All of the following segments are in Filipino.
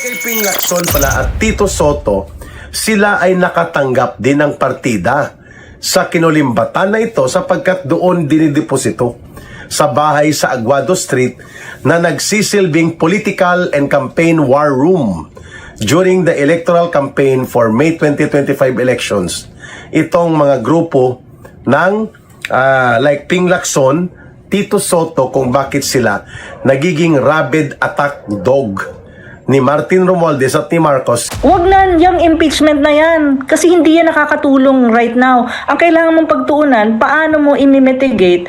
Kay Ping Lacson pala at Tito Soto, sila ay nakatanggap din ng partida sa kinulimbatan na ito sapagkat doon dinideposito sa bahay sa Aguado Street na nagsisilbing political and campaign war room during the electoral campaign for May 2025 elections. Itong mga grupo ng like Ping Lacson, Tito Soto, kung bakit sila nagiging rabid attack dog ni Martin Romualdez at ni Marcos. Huwag na yung impeachment na yan kasi hindi yan nakakatulong right now. Ang kailangan mong pagtuunan, paano mo i-mitigate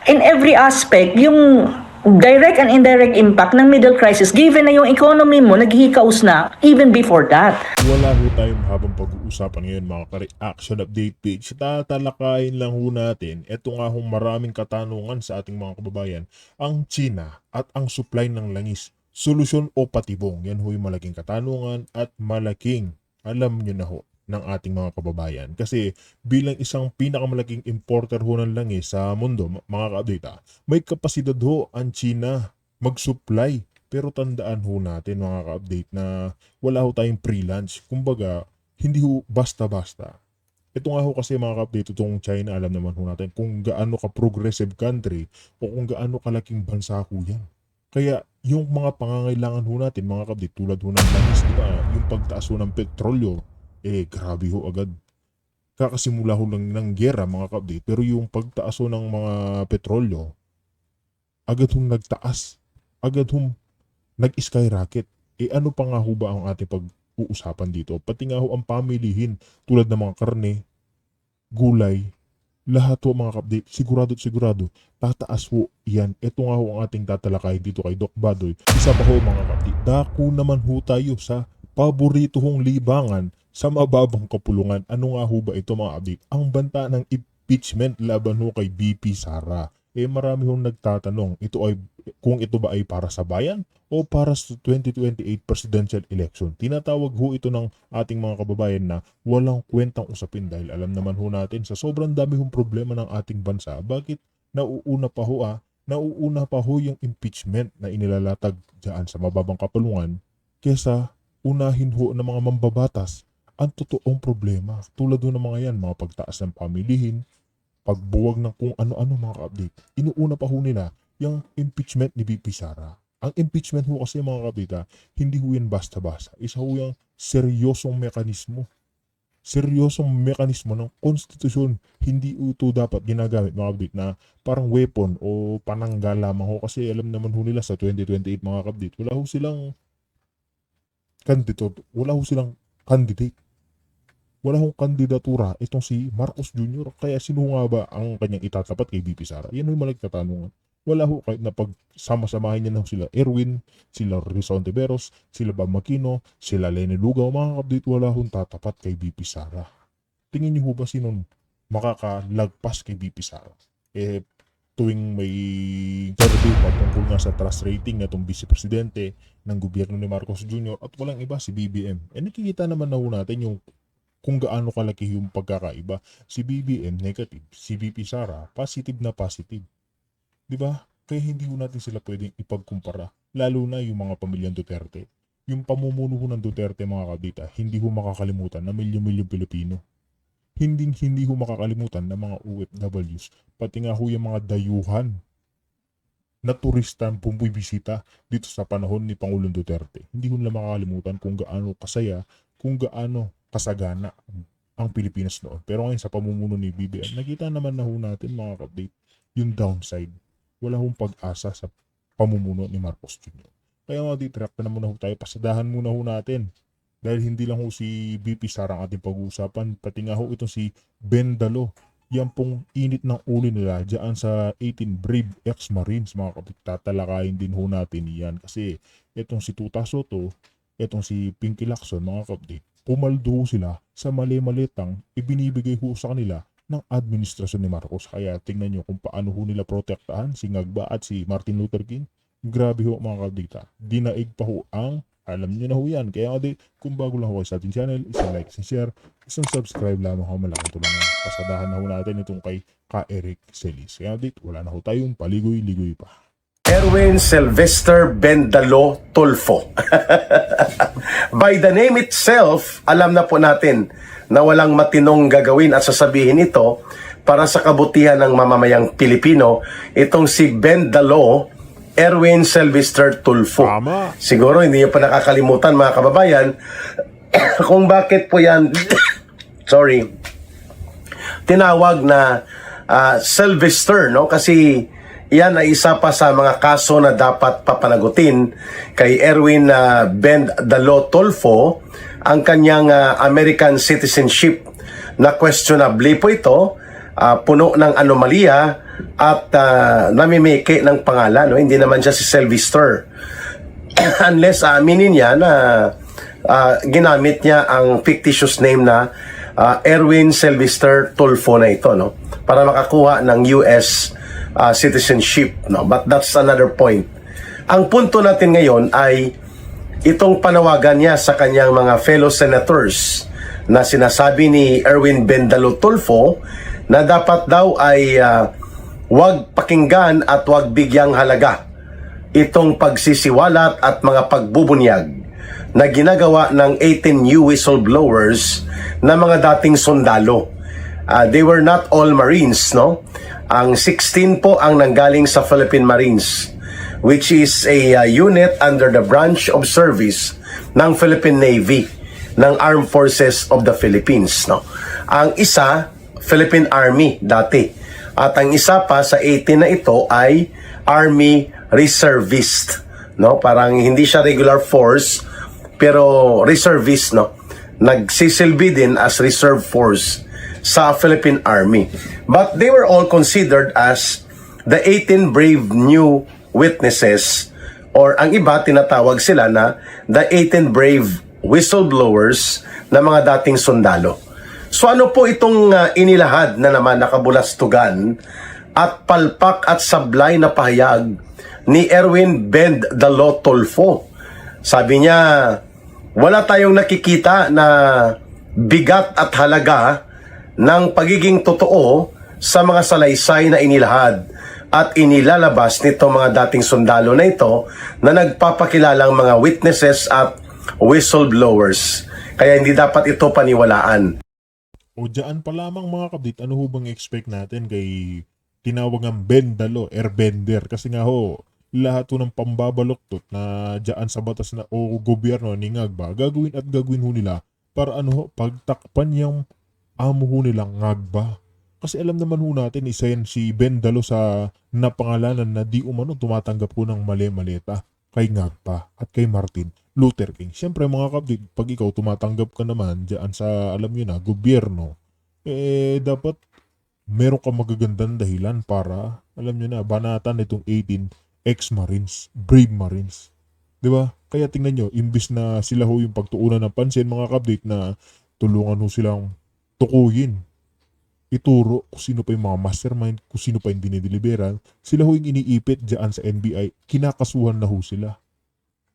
in every aspect yung direct and indirect impact ng middle crisis given na yung economy mo naghihikaos na even before that. Wala ho tayong habang pag-uusapan ngayon mga ka-reaction update page. Tatalakayin lang ho natin eto nga hong maraming katanungan sa ating mga kababayan, ang China at ang supply ng langis. Solusyon o patibong? Yan ho yung malaking katanungan at malaking alam nyo na ho ng ating mga kababayan. Kasi bilang isang pinakamalaking importer ho ng langis sa mundo, mga ka-update, may kapasidad ho ang China mag-supply. Pero tandaan ho natin mga ka-update na wala ho tayong pre-lunch. Kumbaga, hindi ho basta-basta. Ito nga ho kasi mga ka-update, itong China, alam naman ho natin kung gaano ka-progressive country o kung gaano kalaking bansa ho yan. Kaya yung mga pangangailangan ho natin, mga ka-update, tulad ho ng langis, di ba? Yung pagtaas ho ng petrolyo, grabe ho agad. Kakasimula ho lang ng gera, mga ka-update, pero yung pagtaas ho ng mga petrolyo, agad hong nagtaas. Agad hong nag-skyrocket. Ano pa nga ho ba ang ating pag-uusapan dito? Pati nga ho ang pamilihin, tulad ng mga karne, gulay, lahat ho mga ka-update, sigurado, tataas ho yan. Ito nga ho ang ating tatalakay dito kay Doc Badoy. Isa pa ho mga ka-update, dako naman ho tayo sa paborito hong libangan sa mababang kapulungan. Ano nga ho ba ito mga update? Ang banta ng impeachment laban ho kay BP Sara. Marami hong nagtatanong, kung ito ba ay para sa bayan o para sa 2028 presidential election. Tinatawag ho ito ng ating mga kababayan na walang kwentang usapin dahil alam naman ho natin sa sobrang dami hong problema ng ating bansa, bakit nauuna pa ho yung impeachment na inilalatag dyan sa mababang kapulungan kesa unahin ho ng mga mambabatas ang totoong problema. Tulad ho ng mga yan, mga pagtaas ng pamilihin, pagbuwag ng kung ano-ano mga ka-update. Inuuna pa ho nila yung impeachment ni BP Sara. Ang impeachment ho kasi mga ka-update, hindi ho yan basta-basta. Isa ho yung seryosong mekanismo. Seryosong mekanismo ng konstitusyon. Hindi ito dapat ginagamit mga ka-update na parang weapon o panangga lamang ho. Kasi alam naman ho nila sa 2028 mga ka-update, wala ho silang candidate. Wala hong kandidatura itong si Marcos Jr. Kaya sino nga ba ang kanyang itatapat kay BP Sara? Yan yung malaking katanungan. Wala ho kahit na pagsama-samahin niya na sila Erwin, sila Rizon Tiberos, sila Bam Aquino, sila Leni Lugaw, mga update, wala hong tatapat kay BP Sara. Tingin niyo ho ba sinong makakalagpas kay BP Sara? Tuwing may survey patungkol nga sa trust rating na itong vice-presidente ng gobyerno ni Marcos Jr. at walang iba si BBM. Nakikita naman na ho natin yung kung gaano kalaki yung pagkakaiba. Si BBM negative, si BP Sara positive na positive. Diba? Kaya hindi ho natin sila pwedeng ipagkumpara. Lalo na yung mga pamilyang Duterte. Yung pamumuno ho ng Duterte mga kabita, hindi ho makakalimutan na milyon-milyon Pilipino. Hindi ho makakalimutan ng mga OFWs. Pati nga ho yung mga dayuhan na turistan bumibisita dito sa panahon ni Pangulong Duterte. Hindi ho nila makakalimutan kung gaano kasaya, kung gaano kasagana ang Pilipinas noon. Pero ngayon sa pamumuno ni BBM, nakita naman na ho natin mga ka-update yung downside. Wala hong pag-asa sa pamumuno ni Marcos Jr. Kaya mga ditract na muna ho tayo, pasadahan muna ho natin. Dahil hindi lang ho si BP Sara ang ating pag-uusapan, pati nga ho itong si Ben Dalo. Yan pong init ng ulo nila dyan sa 18 Brave ex-Marines, mga kapit. Tatalakayin din ho natin yan. Kasi itong si Tuta Soto, itong si Pinky Lacson, mga kapit, pumaldo sila sa mali-malitang ibinibigay ho sa kanila ng administrasyon ni Marcos. Kaya tingnan nyo kung paano ho nila protektahan si Ngagba at si Martin Luther King. Grabe ho mga kabdita. Dinaig pa ho ang alam nyo na ho yan. Kaya kung bago lang ho kayo sa ating channel, isang like, isang share, isang subscribe lamang ho, malaking tulungan. Pasadahan na ho natin itong kay Eric Celis. Kaya wala na ho tayong paligoy-ligoy pa. Erwin Sylvester Bendalo Tulfo. By the name itself, alam na po natin na walang matinong gagawin at sasabihin ito para sa kabutihan ng mamamayang Pilipino, itong si Ben Dalo, Erwin Sylvester Tulfo. Tama. Siguro hindi niyo pa nakakalimutan mga kababayan kung bakit po yan tinawag na Sylvester, no? Kasi yan ay isa pa sa mga kaso na dapat papanagutin kay Erwin Ben Dalo Tulfo, ang kanyang American citizenship na questionably po ito, puno ng anomalya at namimiki ng pangalan, no? Hindi naman siya si Sylvester unless aminin niya na ginamit niya ang fictitious name na Erwin Sylvester Tulfo na ito, no? Para makakuha ng US citizenship, no? But that's another point. Ang punto natin ngayon ay itong panawagan niya sa kanyang mga fellow senators na sinasabi ni Erwin Ben Dalo Tulfo na dapat daw ay wag pakinggan at wag bigyang halaga itong pagsisiwalat at mga pagbubunyag na ginagawa ng 18 new whistleblowers na mga dating sundalo. They were not all Marines, no? Ang 16 po ang nanggaling sa Philippine Marines, which is a unit under the branch of service ng Philippine Navy, ng Armed Forces of the Philippines, no? Ang isa, Philippine Army dati. At ang isa pa sa 18 na ito ay Army Reservist, no? Parang hindi siya regular force, pero reservist, no? Nagsisilbi din as reserve force sa Philippine Army. But they were all considered as the 18 brave new witnesses, or ang iba tinatawag sila na the 18 brave whistleblowers na mga dating sundalo. So ano po itong inilahad na naman nakabulastugan at palpak at sablay na pahayag ni Erwin Ben Dalo Tulfo? Sabi niya, wala tayong nakikita na bigat at halaga ng pagiging totoo sa mga salaysay na inilahad at inilalabas nito mga dating sundalo na ito na nagpapakilalang mga witnesses at whistleblowers. Kaya hindi dapat ito paniwalaan. O dyan pa lamang mga kabdit, ano ho bang expect natin kay tinawag ng Ben Dalo, Airbender? Kasi nga ho, lahat ho ng pambabaloktot na dyan sa batas na o gobyerno ni Ngagba, gagawin at gagawin ho nila para ano ho, pagtakpan yung amo ho nilang Ngagba. Kasi alam naman ho natin, isa yan si Ben Dalo sa napangalanan na di umano tumatanggap po ng mali-maleta kay Ngagba at kay Martin Luther King. Siyempre mga kabdit, pag ikaw tumatanggap ka naman dyan sa, alam nyo na, gobyerno, dapat meron ka magagandang dahilan para, alam nyo na, banatan itong 18 ex-Marines, brave Marines. Diba? Kaya tingnan nyo, imbis na sila ho yung pagtuunan ng pansin mga kabdit na tulungan ho silang tukuyin, ituro kung sino pa yung mga mastermind, kung sino pa yung dinideliveran, sila ho yung iniipit dyan sa NBI, kinakasuhan na ho sila.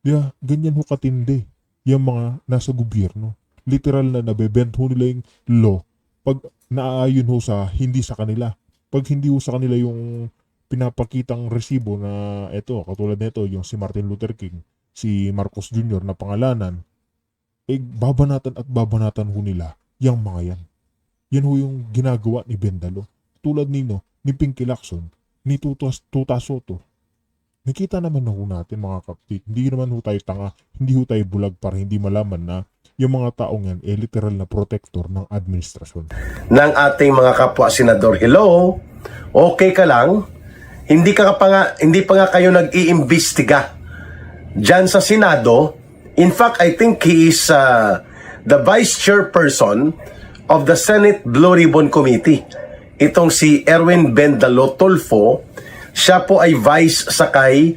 Diba? Ganyan ho katindi yung mga nasa gobyerno. Literal na nabebent ho nila yung law pag naaayon ho sa hindi sa kanila. Pag hindi ho sa kanila yung pinapakitang resibo na eto, katulad nito, yung si Martin Luther King, si Marcos Jr. na pangalanan, babanatan at babanatan ho nila yung mga yan. Yan ho yung ginagawa ni Ben Dalo. Tulad nino, ni Pinky Lacson, ni Tuta Soto. Nakita naman na ho natin mga kapatid, hindi naman ho tayo tanga, hindi ho tayo bulag para hindi malaman na yung mga taong yan literal na protector ng administrasyon. Ng ating mga kapwa senador, hello, okay ka lang? Hindi pa nga kayo nag-iimbestiga dyan sa Senado. In fact, I think he is the vice chairperson of the Senate Blue Ribbon Committee. Itong si Erwin Ben Dalo Tulfo, siya po ay vice sa kay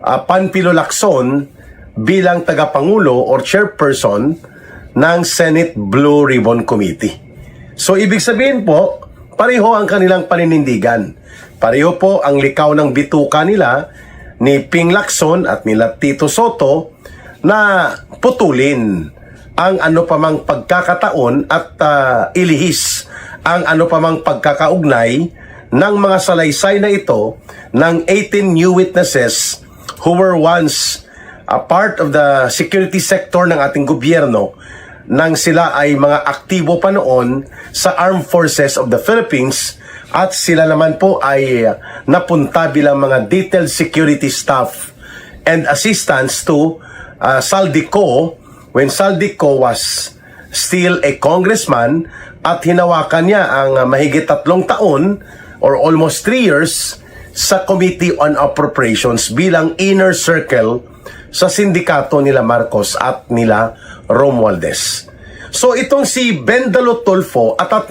Panfilo Lacson bilang tagapangulo or chairperson ng Senate Blue Ribbon Committee. So ibig sabihin po, pareho ang kanilang paninindigan. Pareho po ang likaw ng bituka nila ni Ping Lacson at nila Tito Soto na putulin ang ano pamang pagkakataon at ilihis ang ano pamang pagkakaugnay ng mga salaysay na ito ng 18 new witnesses who were once part of the security sector ng ating gobyerno nang sila ay mga aktibo pa noon sa Armed Forces of the Philippines at sila naman po ay napunta bilang mga detailed security staff and assistants to Saldico when Saldico was still a congressman at hinawakan niya ang mahigit 3 taon or almost 3 years sa Committee on Appropriations bilang inner circle sa sindikato nila Marcos at nila Romualdez. So itong si Bendalo Tulfo atat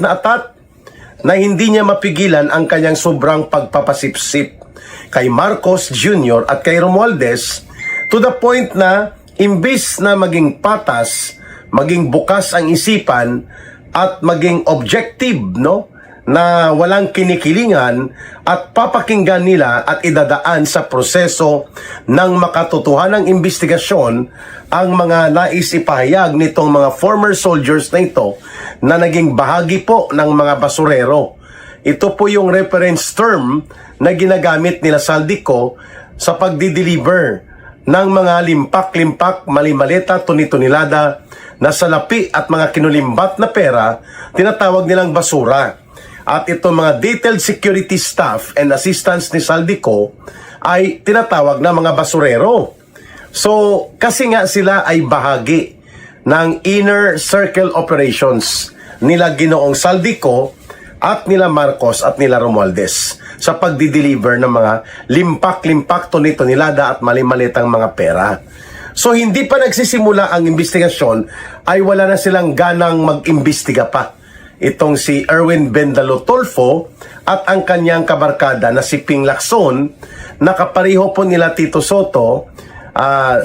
na hindi niya mapigilan ang kanyang sobrang pagpapasipsip kay Marcos Jr. at kay Romualdez to the point na imbis na maging patas, maging bukas ang isipan at maging objective, no? Na walang kinikilingan at papakinggan nila at idadaan sa proseso ng makatotohanang investigasyon ang mga nais ipahayag nitong mga former soldiers na ito na naging bahagi po ng mga basurero. Ito po yung reference term na ginagamit nila Saldico sa pagdi-deliver ng mga limpak-limpak, malimaleta, tuni-tunilada na salapi at mga kinulimbat na pera, tinatawag nilang basura. At itong mga detailed security staff and assistants ni Saldico ay tinatawag na mga basurero. So, kasi nga sila ay bahagi ng inner circle operations nila Ginoong Saldico at nila Marcos at nila Romualdez sa pagdi-deliver ng mga limpak-limpak, tuni-tunilada at mali-malitang mga pera. So, hindi pa nagsisimula ang investigasyon ay wala na silang ganang mag-imbestiga pa. Itong si Erwin Bendalo Tulfo at ang kanyang kabarkada na si Ping Lacson, na kapareho po nila Tito Soto,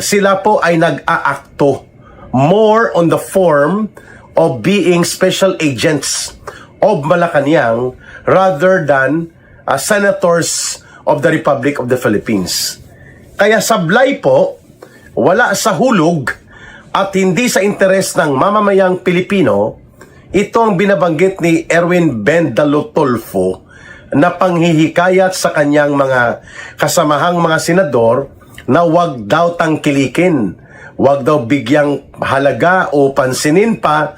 sila po ay nag-aakto more on the form of being special agents of Malacanang rather than senators of the Republic of the Philippines. Kaya sablay po, wala sa hulog at hindi sa interes ng mamamayang Pilipino, ito ang binabanggit ni Erwin Bendalo Tulfo na panghihikayat sa kanyang mga kasamahang mga senador na wag daw tangkilikin, wag daw bigyang halaga o pansinin pa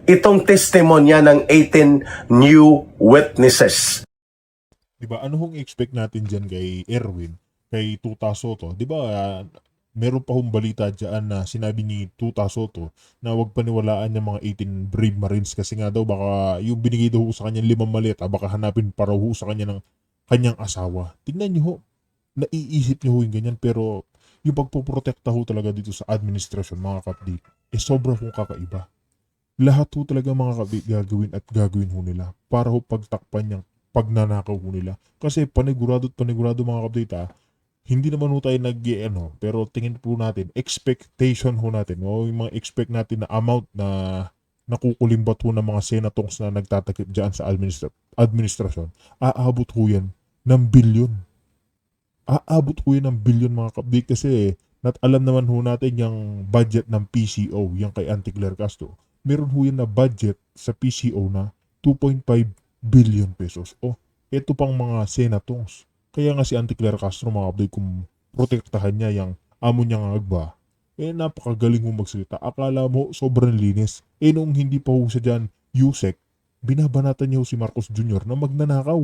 itong testimonya ng 18 new witnesses. Diba, ano hong expect natin dyan kay Erwin, kay Tuta Soto? Diba, meron pa hong balita dyan na sinabi ni Tuta Soto na wag paniwalaan yung mga 18 brave marines kasi nga daw baka yung binigay daw sa kanya 5 maleta, baka hanapin pa raw sa kanya ng kanyang asawa. Tingnan nyo ho, naiisip nyo ho yung ganyan, pero yung pagpoprotekta ho talaga dito sa administrasyon, mga kapdi, sobra hong kakaiba. Lahat ho talaga mga kapdi gagawin ho nila para ho pagtakpan yung pagnanakaw ho nila. Kasi panigurado mga kapdi, hindi naman ho tayo pero tingin po natin, expectation ho natin, yung mga expect natin na amount na nakukulimbat ho ng mga senators na nagtatakip dyan sa administrasyon, aabot ho yan ng bilyon. Aabot ho yan ng bilyon mga kapdi kasi alam naman ho natin yung budget ng PCO, yung kay Auntie Claire Castro. Meron ho yan na budget sa PCO na 2.5 billion pesos. Ito pang mga senators. Kaya nga si Auntie Claire Castro mga kapatid, kung protektahan niya yung amo niya nga agba, napakagaling mo magsalita. Akala mo sobrang linis. Nung hindi pa ho siya dyan, Yusek, binabanatan niya ho si Marcos Jr. na magnanakaw.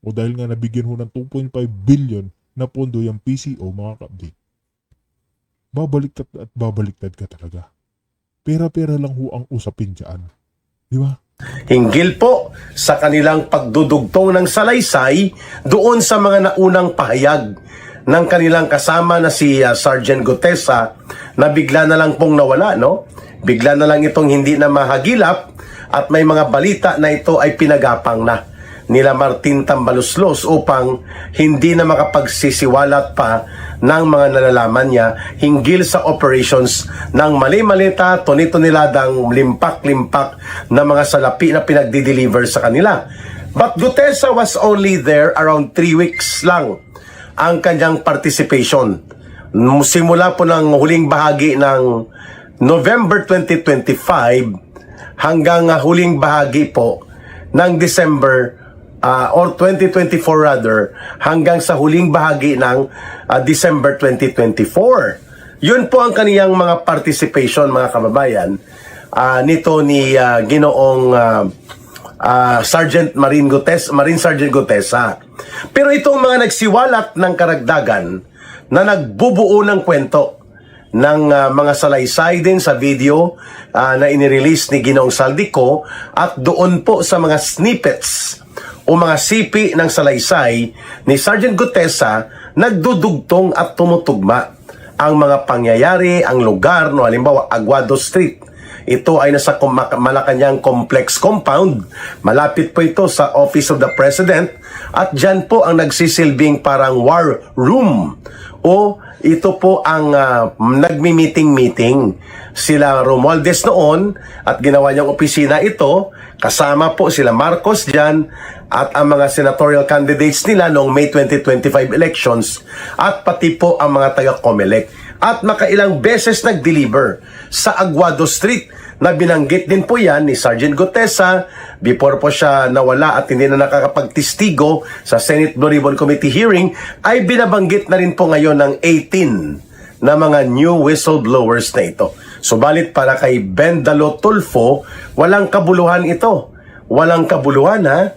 O dahil nga nabigyan ho ng 2.5 billion na pondo yung PCO mga kapatid, babaliktad at babaliktad ka talaga. Pera-pera lang ho ang usapin dyan. Di ba? Hinggil po sa kanilang pagdudugtong ng salaysay doon sa mga naunang pahayag ng kanilang kasama na si Sergeant Gutesa na bigla na lang pong nawala, no? Bigla na lang itong hindi na mahagilap at may mga balita na ito ay pinagapang na nila Martin Tambaluslos upang hindi na makapagsisiwalat pa ng mga nalalaman niya hinggil sa operations ng mali-malita, tuni-tuniladang limpak-limpak na mga salapi na pinagdi-deliver sa kanila. But Gutesa was only there around 3 weeks lang ang kanyang participation. Simula po ng huling bahagi ng November 2025 hanggang huling bahagi po ng December or 2024 rather, hanggang sa huling bahagi ng December 2024. Yun po ang kaniyang mga participation, mga kababayan, nito ni Ginoong Marine Sergeant Gutesa. Pero itong mga nagsiwalat ng karagdagan na nagbubuo ng kwento ng mga salaysay din sa video na inirelease ni Ginoong Saldico at doon po sa mga snippets o mga sipi ng salaysay ni Sergeant Gutesa, nagdudugtong at tumutugma ang mga pangyayari, ang lugar, no, halimbawa Aguado Street. Ito ay nasa Malacanang Complex Compound. Malapit po ito sa Office of the President at dyan po ang nagsisilbing parang war room o ito po ang nagmi-meeting-meeting sila Romualdez noon at ginawa niyang opisina ito. Kasama po sila Marcos dyan at ang mga senatorial candidates nila noong May 2025 elections at pati po ang mga taga-Comelec. At makailang beses nag-deliver sa Aguado Street na binanggit din po yan ni Sergeant Gutesa before po siya nawala at hindi na nakakapagtistigo sa Senate Blue Ribbon Committee hearing, ay binabanggit na rin po ngayon ng 18 na mga new whistleblowers na ito. Subalit para kay Ben Dalo Tulfo, walang kabuluhan ito. Walang kabuluhan, ha?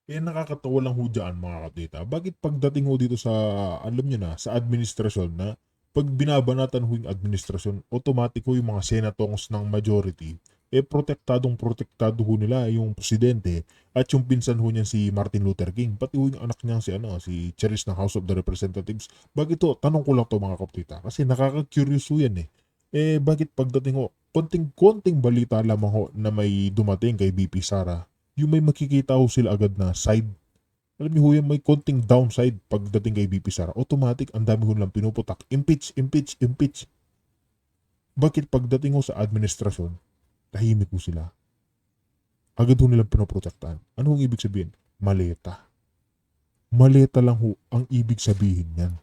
Nakakatawa lang ho dyan, mga kapdita. Bakit pagdating ho dito sa, alam nyo na, sa administrasyon na pag binabanatan ho yung administrasyon, automatic ho yung mga senators ng majority, protektado ho nila yung presidente at yung pinsan ho niyan si Martin Luther King, pati ho yung anak niya si Charis ng House of the Representatives. Bakit to? Tanong ko lang to, mga kapdita. Kasi nakaka-curious ho yan bakit pagdating ho, konting balita lamang ho na may dumating kay BP Sara, yung may makikita ho sila agad na side. Alam niyo ho yan, may konting downside pagdating kay BP Sara. Automatic, ang dami ho lang pinuputak. Impeach. Bakit pagdating ho sa administrasyon, tahimik ho sila? Agad ho nilang pinoprotektahan. Ano ang ibig sabihin? Maleta. Maleta lang ho ang ibig sabihin yan.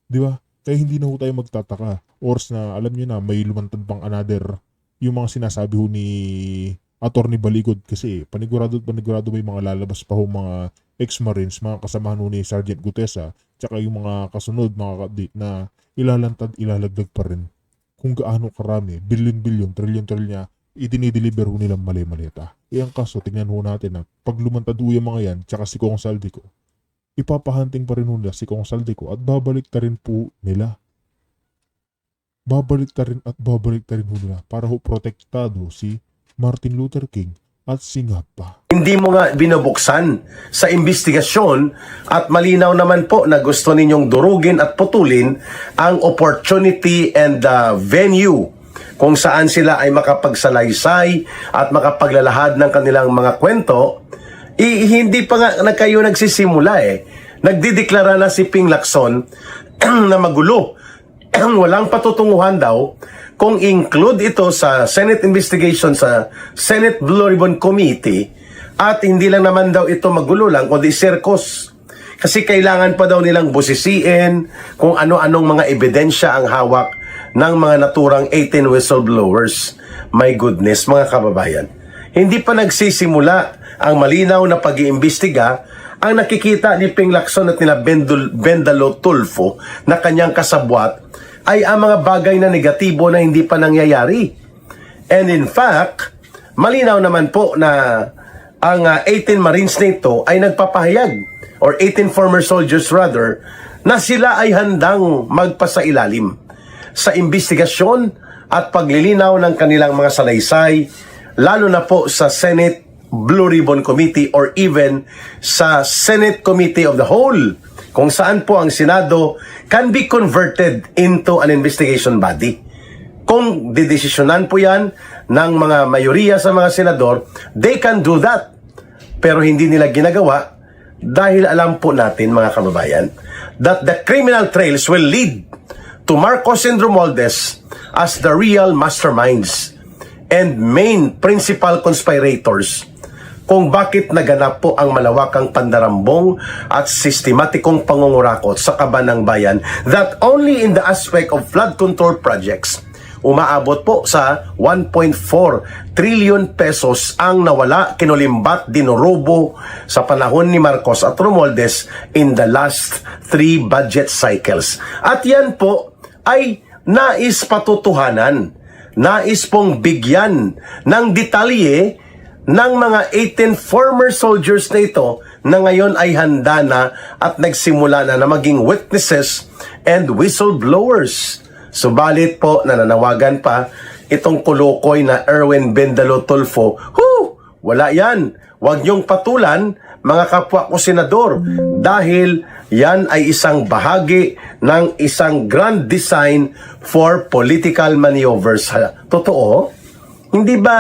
Di ba? Kaya hindi na ho tayo magtataka. Oras na, alam niyo na, may lumantad pang another, yung mga sinasabi ho ni Attorney Baligod, kasi panigurado may mga lalabas pa ho mga ex-marines, mga kasamahan ho ni Sergeant Gutesa, tsaka yung mga kasunod, mga kapdate na ilalagdag pa rin kung gaano karami, bilyon-bilyon, trilyon-trilyon idinideliver ho nilang mali-maleta. Ang kaso, tingnan ho natin na pag lumantad ho yung mga yan, tsaka si Kong Saldico, ipapahanting pa rin ho nila si Kong Saldico at babalik ta rin po nila. Babalik ta rin ho nila para ho protektado si Martin Luther King at singat pa. Hindi mo nga binubuksan sa investigasyon at malinaw naman po na gusto ninyong durugin at putulin ang opportunity and venue kung saan sila ay makapagsalaysay at makapaglalahad ng kanilang mga kwento. Hindi pa nga na kayo nagsisimula Nagdideklara na si Ping Lacson na magulo. Walang patutunguhan daw kung include ito sa Senate investigation sa Senate Blue Ribbon Committee at hindi lang naman daw ito magulo lang kundi circus. Kasi kailangan pa daw nilang busisiin kung ano-anong mga ebidensya ang hawak ng mga naturang 18 whistleblowers. My goodness, mga kababayan. Hindi pa nagsisimula ang malinaw na pag-iimbestiga. Ang nakikita ni Ping Lacson at nila Ben Dalo Tulfo na kanyang kasabwat ay ang mga bagay na negatibo na hindi pa nangyayari. And in fact, malinaw naman po na ang 18 Marines nito ay nagpapahayag, or 18 former soldiers rather, na sila ay handang magpasailalim sa investigasyon at paglilinaw ng kanilang mga salaysay, lalo na po sa Senate Blue Ribbon Committee or even sa Senate Committee of the Whole, kung saan po ang Senado can be converted into an investigation body. Kung didesisyonan po yan ng mga mayoriya sa mga senador, they can do that. Pero hindi nila ginagawa dahil alam po natin, mga kababayan, that the criminal trails will lead to Marcos and Romualdez as the real masterminds and main principal conspirators kung bakit naganap po ang malawakang pandarambong at sistematikong pangungurakot sa kaban ng bayan that only in the aspect of flood control projects umaabot po sa 1.4 trillion pesos ang nawala, kinulimbat, dinurobo sa panahon ni Marcos at Romualdez in the last 3 budget cycles. At yan po ay nais patutuhanan, nais pong bigyan ng detalye ng mga 18 former soldiers na ito na ngayon ay handa na at nagsimula na maging witnesses and whistleblowers. Subalit po, nananawagan pa itong kulukoy na Erwin Bendalo Tulfo, wala yan. Huwag niyong patulan, mga kapwa ko senador, dahil yan ay isang bahagi ng isang grand design for political maneuvers. Totoo? Hindi ba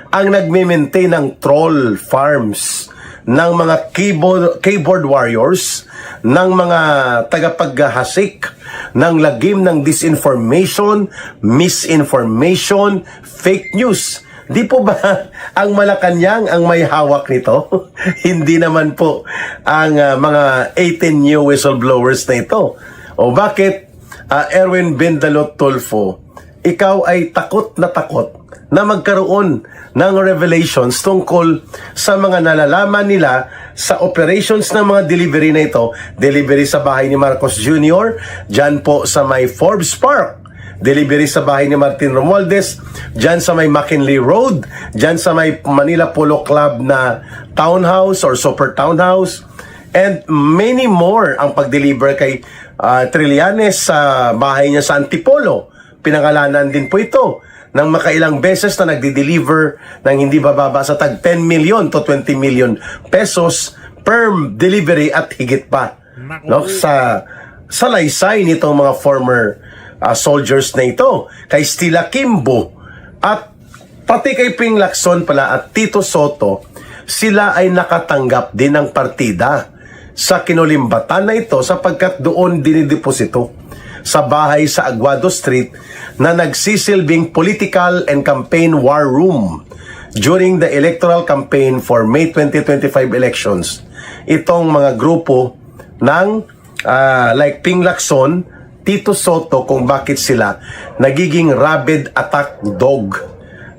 ang nagme-maintain ng troll farms, ng mga keyboard warriors, ng mga tagapaghahasik, ng lagim ng disinformation, misinformation, fake news? Di po ba ang Malacanang ang may hawak nito? Hindi naman po ang mga 18 new whistleblowers na ito. O bakit, Erwin Bendalo Tulfo, ikaw ay takot na magkaroon ng revelations tungkol sa mga nalalaman nila sa operations ng mga delivery na ito, delivery sa bahay ni Marcos Jr., dyan po sa may Forbes Park, delivery sa bahay ni Martin Romualdez, dyan sa may McKinley Road, dyan sa may Manila Polo Club na townhouse or super townhouse, and many more ang pag-deliver kay Trillanes sa bahay niya sa Antipolo. Pinangalanan din po ito ng makailang beses na nagdi-deliver ng hindi bababa sa tag 10 million to 20 million pesos per delivery at higit pa. No, sa salaysay nitong mga former soldiers na ito, kay Stila Kimbo at pati kay Ping Lacson pala at Tito Soto, sila ay nakatanggap din ng partida sa kinulimbatan na ito sapagkat doon dinideposito sa bahay sa Aguado Street na nagsisilbing political and campaign war room during the electoral campaign for May 2025 elections. Itong mga grupo ng like Ping Lacson, Tito Soto, kung bakit sila nagiging rabid attack dog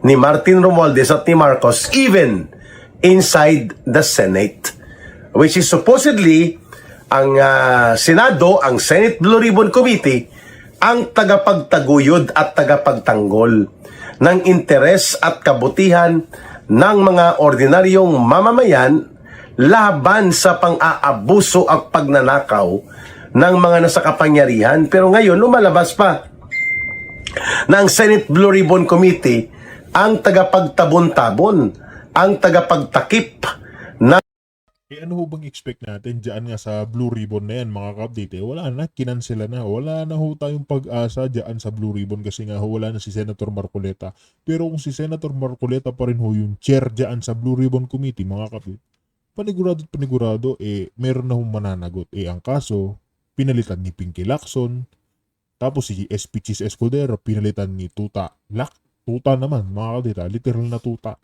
ni Martin Romualdez at ni Marcos even inside the Senate, which is supposedly ang Senado, ang Senate Blue Ribbon Committee, ang tagapagtaguyod at tagapagtanggol ng interes at kabutihan ng mga ordinaryong mamamayan laban sa pang-aabuso at pagnanakaw ng mga nasa kapangyarihan. Pero ngayon, lumalabas pa na ang Senate Blue Ribbon Committee ang tagapagtabon-tabon, ang tagapagtakip na ano ho bang expect natin dyan nga sa Blue Ribbon na yan, mga ka-update? Wala na, kinansela na. Wala na ho tayong pag-asa dyan sa Blue Ribbon kasi nga ho wala na si Senator Marcoleta. Pero kung si Senator Marcoleta pa rin ho yung chair dyan sa Blue Ribbon Committee, mga ka-update, panigurado, meron na hong mananagot. Ang kaso, pinalitan ni Pinky Lacson, tapos si SP Chis Escudero, pinalitan ni Tuta. Tuta naman, mga ka-update, literal na tuta.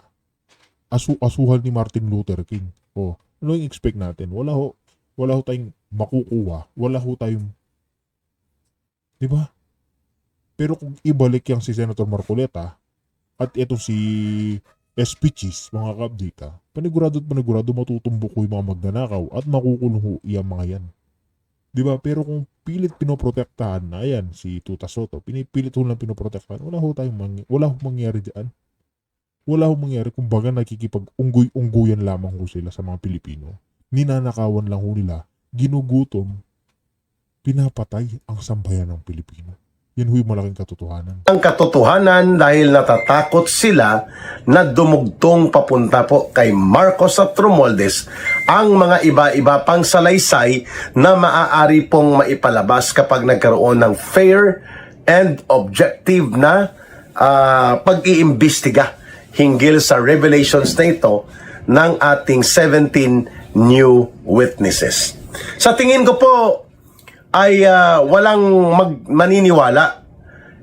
Asuhan ni Martin Luther King. Ano yung expect natin? Wala ho tayong makukuha. Wala ho tayong, di ba? Pero kung ibalik yang si Senator Marcoleta at ito si SP Chis, mga ka-update, panigurado matutumbok ko yung mga magnanakaw at makukulong ho yung mga yan. Di ba? Pero kung pilit pinoprotektahan na yan, si Tuta Soto, pinipilit ho lang pinoprotektahan, wala ho mangyari dyan. Wala hong mangyari kung baga nakikipag-unggoy-unggoyan lamang ho sila sa mga Pilipino. Ninanakawan lang ho nila, ginugutom, pinapatay ang sambayan ng Pilipino. Yan ho yung malaking katotohanan. Ang katotohanan dahil natatakot sila na dumugtong papunta po kay Marcos at Romualdez ang mga iba-iba pang salaysay na maaari pong maipalabas kapag nagkaroon ng fair and objective na pag-iimbestiga hinggil sa revelations na ito ng ating 17 new witnesses. Sa tingin ko po ay walang maniniwala,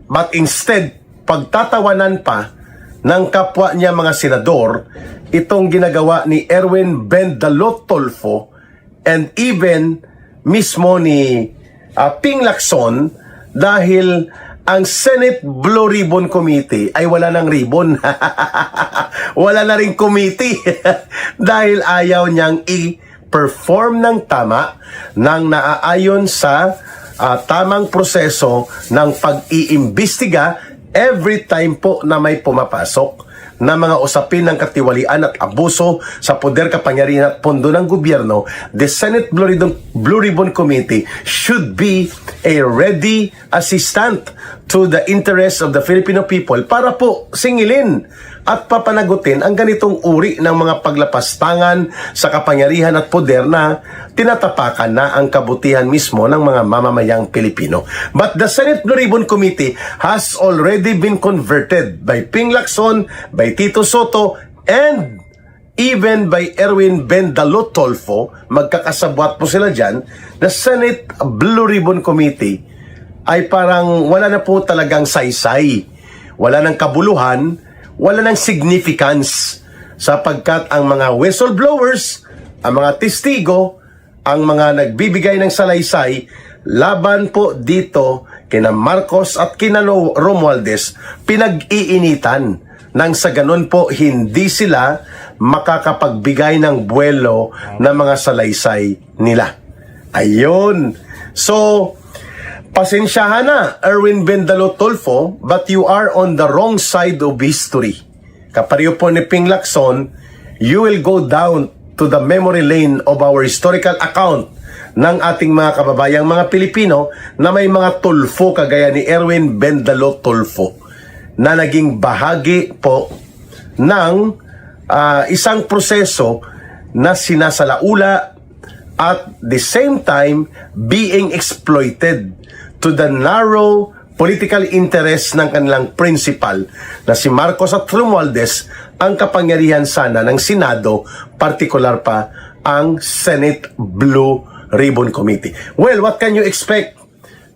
but instead pagtatawanan pa ng kapwa niya mga senador itong ginagawa ni Erwin Bendalo Tulfo and even mismo ni Ping Lacson, dahil ang Senate Blue Ribbon Committee ay wala ng ribbon. Wala na rin committee dahil ayaw niyang i-perform ng tama nang naaayon sa tamang proseso ng pag-iimbestiga every time po na may pumapasok na mga usapin ng katiwalian at abuso sa poder, kapangyarihan at pondo ng gobyerno. The Senate Blue Ribbon Committee should be a ready assistant to the interests of the Filipino people para po singilin at papanagutin ang ganitong uri ng mga paglapastangan sa kapangyarihan at poder na tinatapakan na ang kabutihan mismo ng mga mamamayang Pilipino. But the Senate Blue Ribbon Committee has already been converted by Ping Lacson, by Tito Soto, and even by Erwin Bendalo Tolfo. Magkakasabwat po sila dyan. The Senate Blue Ribbon Committee ay parang wala na po talagang saysay, wala ng kabuluhan, wala ng significance, sapagkat ang mga whistleblowers, ang mga testigo, ang mga nagbibigay ng salaysay laban po dito kina Marcos at kina Romualdez, pinag-iinitan nang sa ganun po hindi sila makakapagbigay ng buwelo ng mga salaysay nila. Ayun. So, pasensyahan na, Erwin Bendalo Tolfo, but you are on the wrong side of history. Kapareho po ni Ping Lacson, you will go down to the memory lane of our historical account ng ating mga kababayang mga Pilipino na may mga tulfo kagaya ni Erwin Bendalo Tolfo na naging bahagi po ng isang proseso na sinasalaula at the same time being exploited to the narrow political interest ng kanilang principal na si Marcos at Romualdez, ang kapangyarihan sana ng Senado, partikular pa ang Senate Blue Ribbon Committee. Well, what can you expect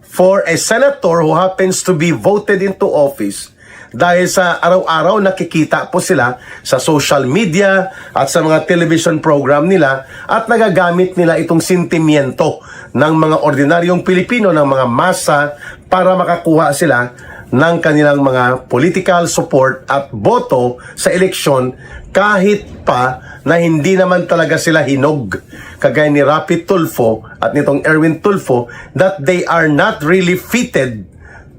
for a senator who happens to be voted into office dahil sa araw-araw nakikita po sila sa social media at sa mga television program nila at nagagamit nila itong sentimiento ng mga ordinaryong Pilipino, ng mga masa para makakuha sila ng kanilang mga political support at boto sa eleksyon kahit pa na hindi naman talaga sila hinog kagaya ni Rapi Tulfo at nitong Erwin Tulfo that they are not really fitted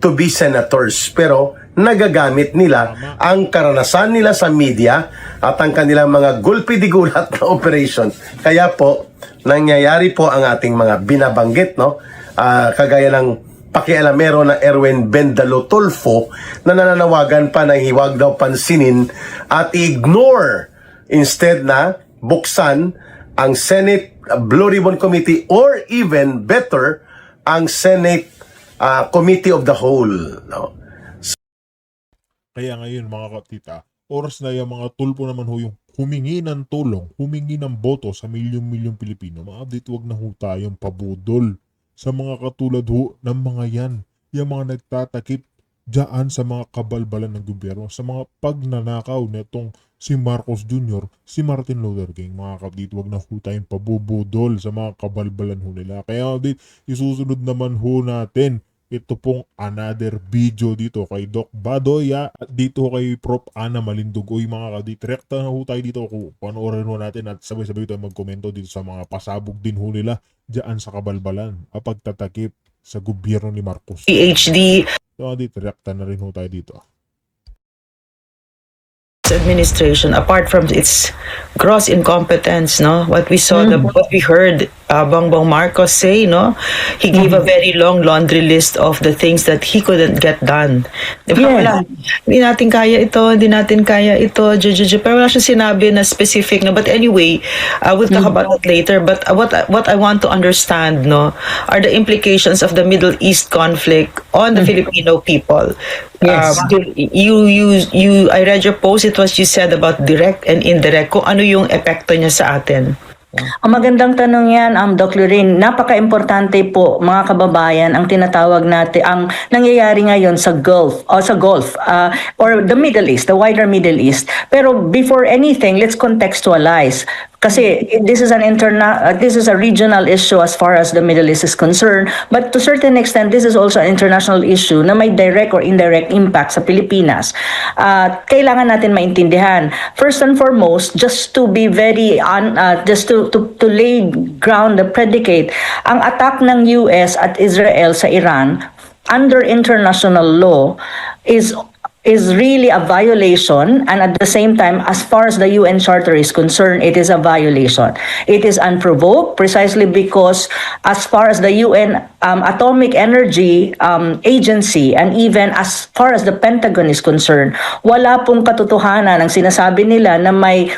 to be senators, pero nagagamit nila ang karanasan nila sa media at ang kanilang mga gulpi-digulat na operation. Kaya po, nangyayari po ang ating mga binabanggit, no? Kagaya ng pakialamero na Erwin Bendalo Tolfo na nananawagan pa na hiwag daw pansinin at ignore instead na buksan ang Senate Blue Ribbon Committee or even better, ang Senate Committee of the Whole, no? Kaya ngayon mga katita, oras na yung mga tulpo naman ho yung humingi ng tulong, humingi ng boto sa milyong-milyong Pilipino. Mga update, wag na ho tayong pabudol sa mga katulad ho ng mga yan. Yung mga nagtatakip dyan sa mga kabalbalan ng gobyerno, sa mga pagnanakaw netong si Marcos Jr., si Martin Luther King. Mga kapatid, wag na ho tayong pabubudol sa mga kabalbalan ho nila. Kaya update, isusunod naman ho natin ito pong another video dito kay Doc Badoya at dito kay Prof. Ana Malindugoy. Mga kadit, rekta na ho tayo dito kung panoorin ho natin at sabay-sabay tayo magkomento dito sa mga pasabog din ho nila dyan sa kabalbalan at pagtatakip sa gobyerno ni Marcos. PhD So kadit, rekta na rin ho tayo dito. administration, apart from its gross incompetence, no, what we saw, what we heard Bongbong Marcos say, no, he gave a very long laundry list of the things that he couldn't get done. Diba? Yes. Wala, hindi natin kaya ito, hindi natin kaya ito, pero wala siya sinabi na specific, no. But anyway, we'll talk about that later. But what I want to understand, no, are the implications of the Middle East conflict on the Filipino people. Yes. I read your post. It was you said about direct and indirect. Kung ano yung epekto niya sa atin. Ang magandang tanong yan, Doc Lorraine. Napaka-importante po, mga kababayan, ang tinatawag natin, ang nangyayari ngayon sa Gulf, or the Middle East, the wider Middle East. Pero before anything, let's contextualize. Kasi this is this is a regional issue as far as the Middle East is concerned, but to certain extent this is also an international issue na may direct or indirect impact sa Pilipinas. Kailangan natin maintindihan. First and foremost, just to be very just to lay ground the predicate, ang attack ng US at Israel sa Iran under international law is really a violation, and at the same time, as far as the UN Charter is concerned, it is a violation. It is unprovoked precisely because as far as the UN Atomic Energy Agency and even as far as the Pentagon is concerned, wala pong katotohanan ang sinasabi nila na may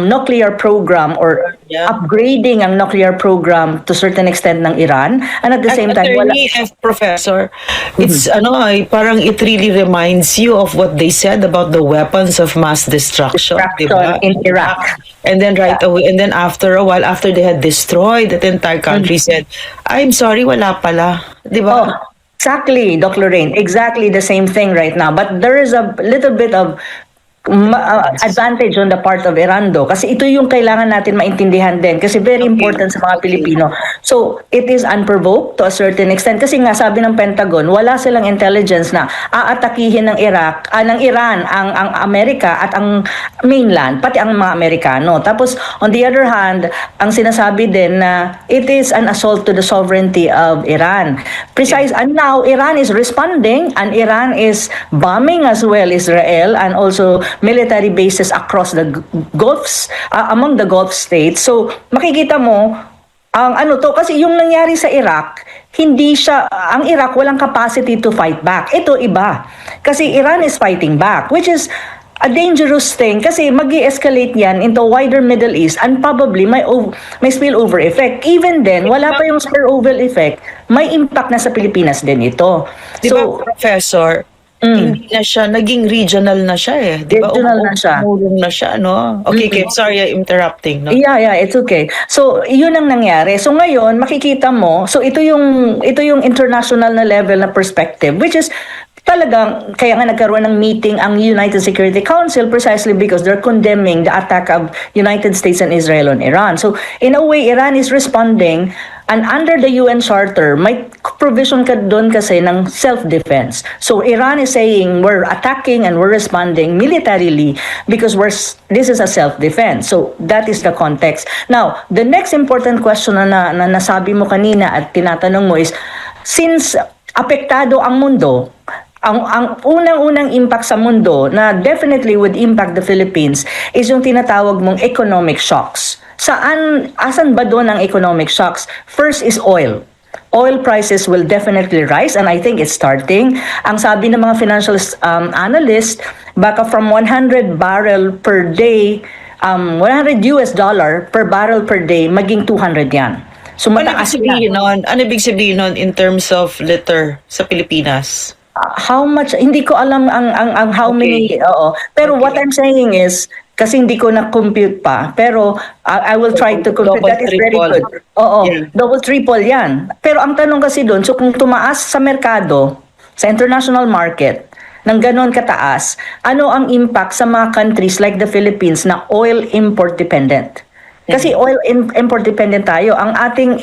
nuclear program or upgrading ang nuclear program to certain extent ng Iran, and at the same time wala. Attorney F. Professor, it's parang it really reminds you of what they said about the weapons of mass destruction, diba? In Iraq. And then away, and then after a while, after they had destroyed that entire country, said, "I'm sorry, wala pala," diba? Oh, exactly, Doc Lorraine. Exactly the same thing right now. But there is a little bit of advantage on the part of Iran do, kasi ito yung kailangan natin maintindihan din kasi very important sa mga Pilipino. So it is unprovoked to a certain extent kasi nga sabi ng Pentagon wala silang intelligence na aatakihin ng Iran ang Amerika at ang mainland, pati ang mga Amerikano. Tapos on the other hand, ang sinasabi din na it is an assault to the sovereignty of Iran. And now Iran is responding, and Iran is bombing as well Israel and also military bases across the among the Gulf states. So makikita mo ang kasi yung nangyari sa Iraq, ang Iraq walang capacity to fight back. Ito iba. Kasi Iran is fighting back, which is a dangerous thing kasi mag-i-escalate yan into wider Middle East and probably may spillover effect. Even then, wala pa yung spillover effect, may impact na sa Pilipinas din ito. Diba, Professor, hindi na siya, naging regional na siya eh. Diba? Regional na siya. Umulong na siya, no? Okay, Kim, sorry I'm interrupting. No? Yeah, it's okay. So, yun ang nangyari. So, ngayon, makikita mo, so ito yung international na level na perspective, which is talagang, kaya nga nagkaroon ng meeting ang United Security Council precisely because they're condemning the attack of United States and Israel on Iran. So, in a way, Iran is responding, and under the UN Charter, may provision ka doon kasi ng self-defense. So, Iran is saying we're attacking and we're responding militarily because this is a self-defense. So, that is the context. Now, the next important question na nasabi mo kanina at tinatanong mo is, since apektado ang mundo, ang unang-unang impact sa mundo na definitely would impact the Philippines is yung tinatawag mong economic shocks. Asan ba doon ang economic shocks? First is oil. Oil prices will definitely rise, and I think it's starting. Ang sabi ng mga financial analyst, baka from 100 barrel per day, $100 per barrel per day, maging 200 yan. So mataas yan. Ano ibig sabihin nun in terms of liter sa Pilipinas? How much, hindi ko alam ang how many, pero what I'm saying is, kasi hindi ko na-compute pa, pero I will try to compute. Double, that is very triple. good. Yeah. Double, triple yan. Pero ang tanong kasi doon, so kung tumaas sa merkado, sa international market, ng ganon kataas, ano ang impact sa mga countries like the Philippines na oil import dependent? Kasi oil import dependent tayo. Ang ating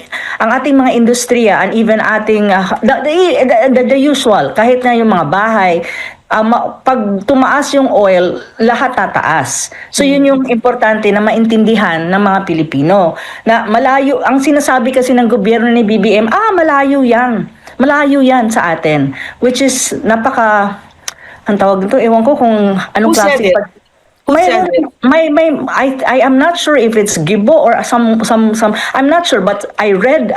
mga industriya and even ating the usual, kahit na yung mga bahay, pag tumaas yung oil, lahat tataas. So yun yung importante na maintindihan ng mga Pilipino. Na malayo, ang sinasabi kasi ng gobyerno ni BBM, malayo yan. Malayo yan sa atin. Which is ang tawag nito, ewan ko kung anong klase. I am not sure if it's Gibo or some I'm not sure, but I read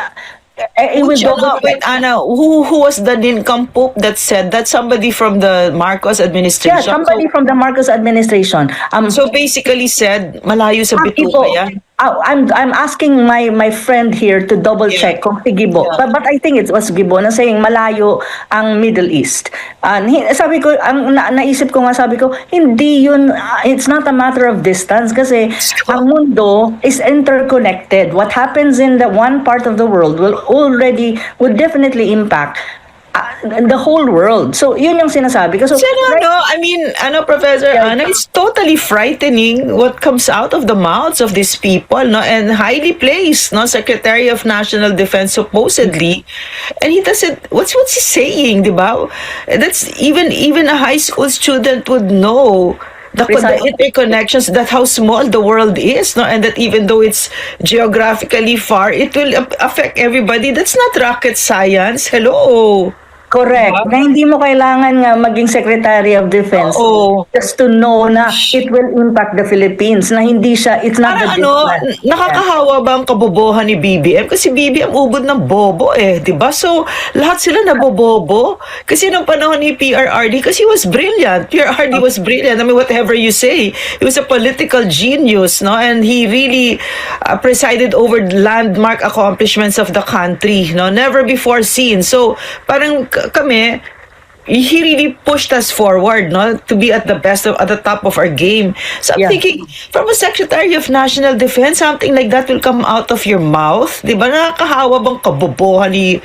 Wait, Anna, who was the nincompoop that said that? Somebody from the Marcos administration? Yeah, somebody from the Marcos administration. So basically said, malayo sa bituka yan? I'm asking my friend here to double check kung si Gibo. Yeah. But I think it was Gibo na saying malayo ang Middle East. Sabi ko, naisip ko nga, sabi ko, hindi yun, it's not a matter of distance kasi ang mundo is interconnected. What happens in the one part of the world would definitely impact the whole world. So, yun yung sinasabi ko. So, I mean, Professor Ana, it's totally frightening what comes out of the mouths of these people, no? And highly placed, no? Secretary of National Defense supposedly, and he doesn't. What's he saying, diba? That's even a high school student would know. The Precisely. interconnections, that how small the world is, no, and that even though it's geographically far, it will affect everybody. That's not rocket science. Hello. correct. Na hindi mo kailangan nga maging Secretary of Defense Oo. just to know na it will impact the Philippines. Na hindi siya, it's not the Parang big plan. nakakahawa ba ang kabobohan ni BBM? Kasi BBM ugod ng bobo di ba? So, lahat sila nabobobo. Kasi nung panahon ni PRRD, kasi he was brilliant. PRRD was brilliant. I mean, whatever you say, he was a political genius, no? And he really presided over landmark accomplishments of the country, no? Never before seen. So, parang kami, he really pushed us forward, no, to be at the best at the top of our game. So I'm Yeah. thinking, from a Secretary of National Defense, something like that will come out of your mouth, di ba? Nakakahawa bang kabobohan ni,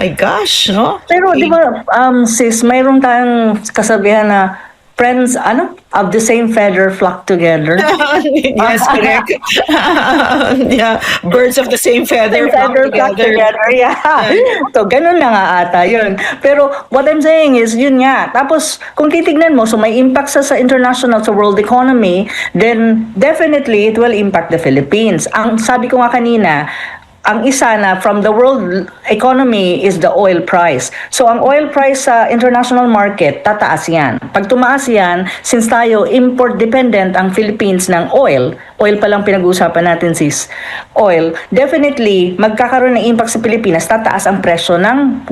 my gosh, no? Pero di ba, sis, mayroon tayong kasabihan na friends, of the same feather flock together. Yes, correct. Yeah, birds of the same feather flock together. Yeah. So, ganun na nga ata yun. Pero, what I'm saying is, yun nga. Tapos, kung titignan mo, so may impact sa international, sa world economy, then definitely it will impact the Philippines. Ang sabi ko nga kanina, ang isa na from the world economy is the oil price. So, ang oil price sa international market, tataas yan. Pag tumaas yan, since tayo import-dependent ang Philippines ng oil pa lang pinag-uusapan natin sis, oil, definitely, magkakaroon ng impact sa Pilipinas, tataas ang presyo ng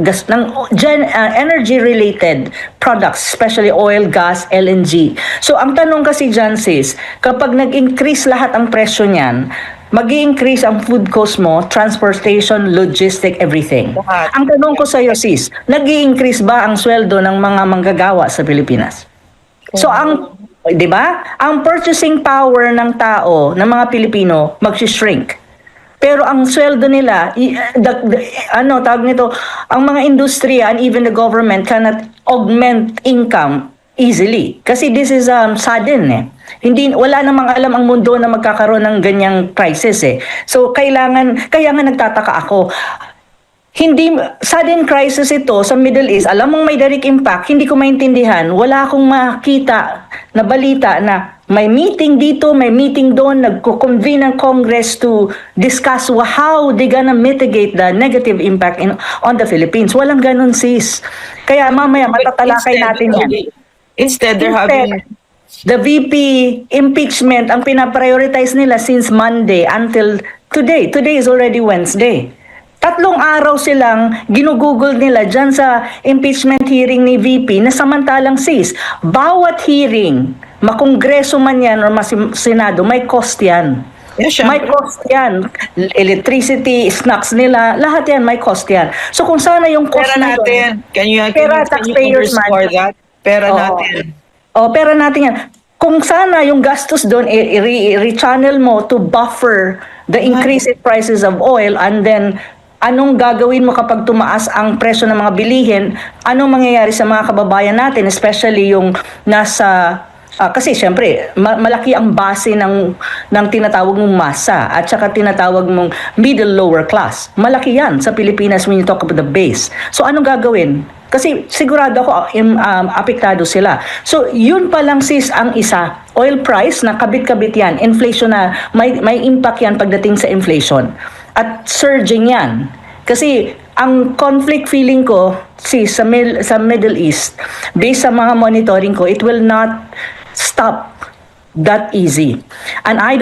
energy-related products, especially oil, gas, LNG. So, ang tanong kasi dyan sis, kapag nag-increase lahat ang presyo niyan, mag-i-increase ang food cost mo, transportation, logistic, everything. Lahat. Ang tanong ko sa iyo, sis, nag-i-increase ba ang sweldo ng mga manggagawa sa Pilipinas? So, di ba? Ang purchasing power ng tao, ng mga Pilipino, mag-shrink. Pero ang sweldo nila, tawag nito, ang mga industriya and even the government cannot augment income easily. Kasi this is sudden wala namang alam ang mundo na magkakaroon ng ganyang crisis So kaya nga nagtataka ako. Hindi sudden crisis ito sa Middle East. Alam mong may direct impact, hindi ko maintindihan. Wala akong makita na balita na may meeting dito, may meeting doon, nagko-convene ang Congress to discuss how they gonna mitigate the negative impact on the Philippines. Walang ganun sis. Kaya mamaya matatalakay natin yan. Instead, they're having... The VP impeachment ang pinaprioritize nila since Monday until today. Today is already Wednesday. 3 araw silang ginugugol nila dyan sa impeachment hearing ni VP na samantalang sis, bawat hearing, makongreso man yan o senado, may cost yan. Yeah, May cost yan. Electricity, snacks nila, lahat yan, may cost yan. So kung sana yung cost Pera na natin. Can you taxpayers underscore money. that? Pera Oo. natin. Pera natin yan. Kung sana yung gastos doon, i-rechannel mo to buffer the increase in prices of oil, and then anong gagawin mo kapag tumaas ang presyo ng mga bilihin, anong mangyayari sa mga kababayan natin, especially yung nasa kasi syempre malaki ang base ng tinatawag mong masa at saka tinatawag mong middle lower class. Malaki yan sa Pilipinas when you talk about the base. So anong gagawin? Kasi sigurado ako apektado sila. So yun pa lang sis ang isa. Oil price na kabit-kabit yan. Inflation na may impact yan pagdating sa inflation. At surging yan. Kasi ang conflict feeling ko sis sa Middle East, based sa mga monitoring ko, it will not stop that easy. And I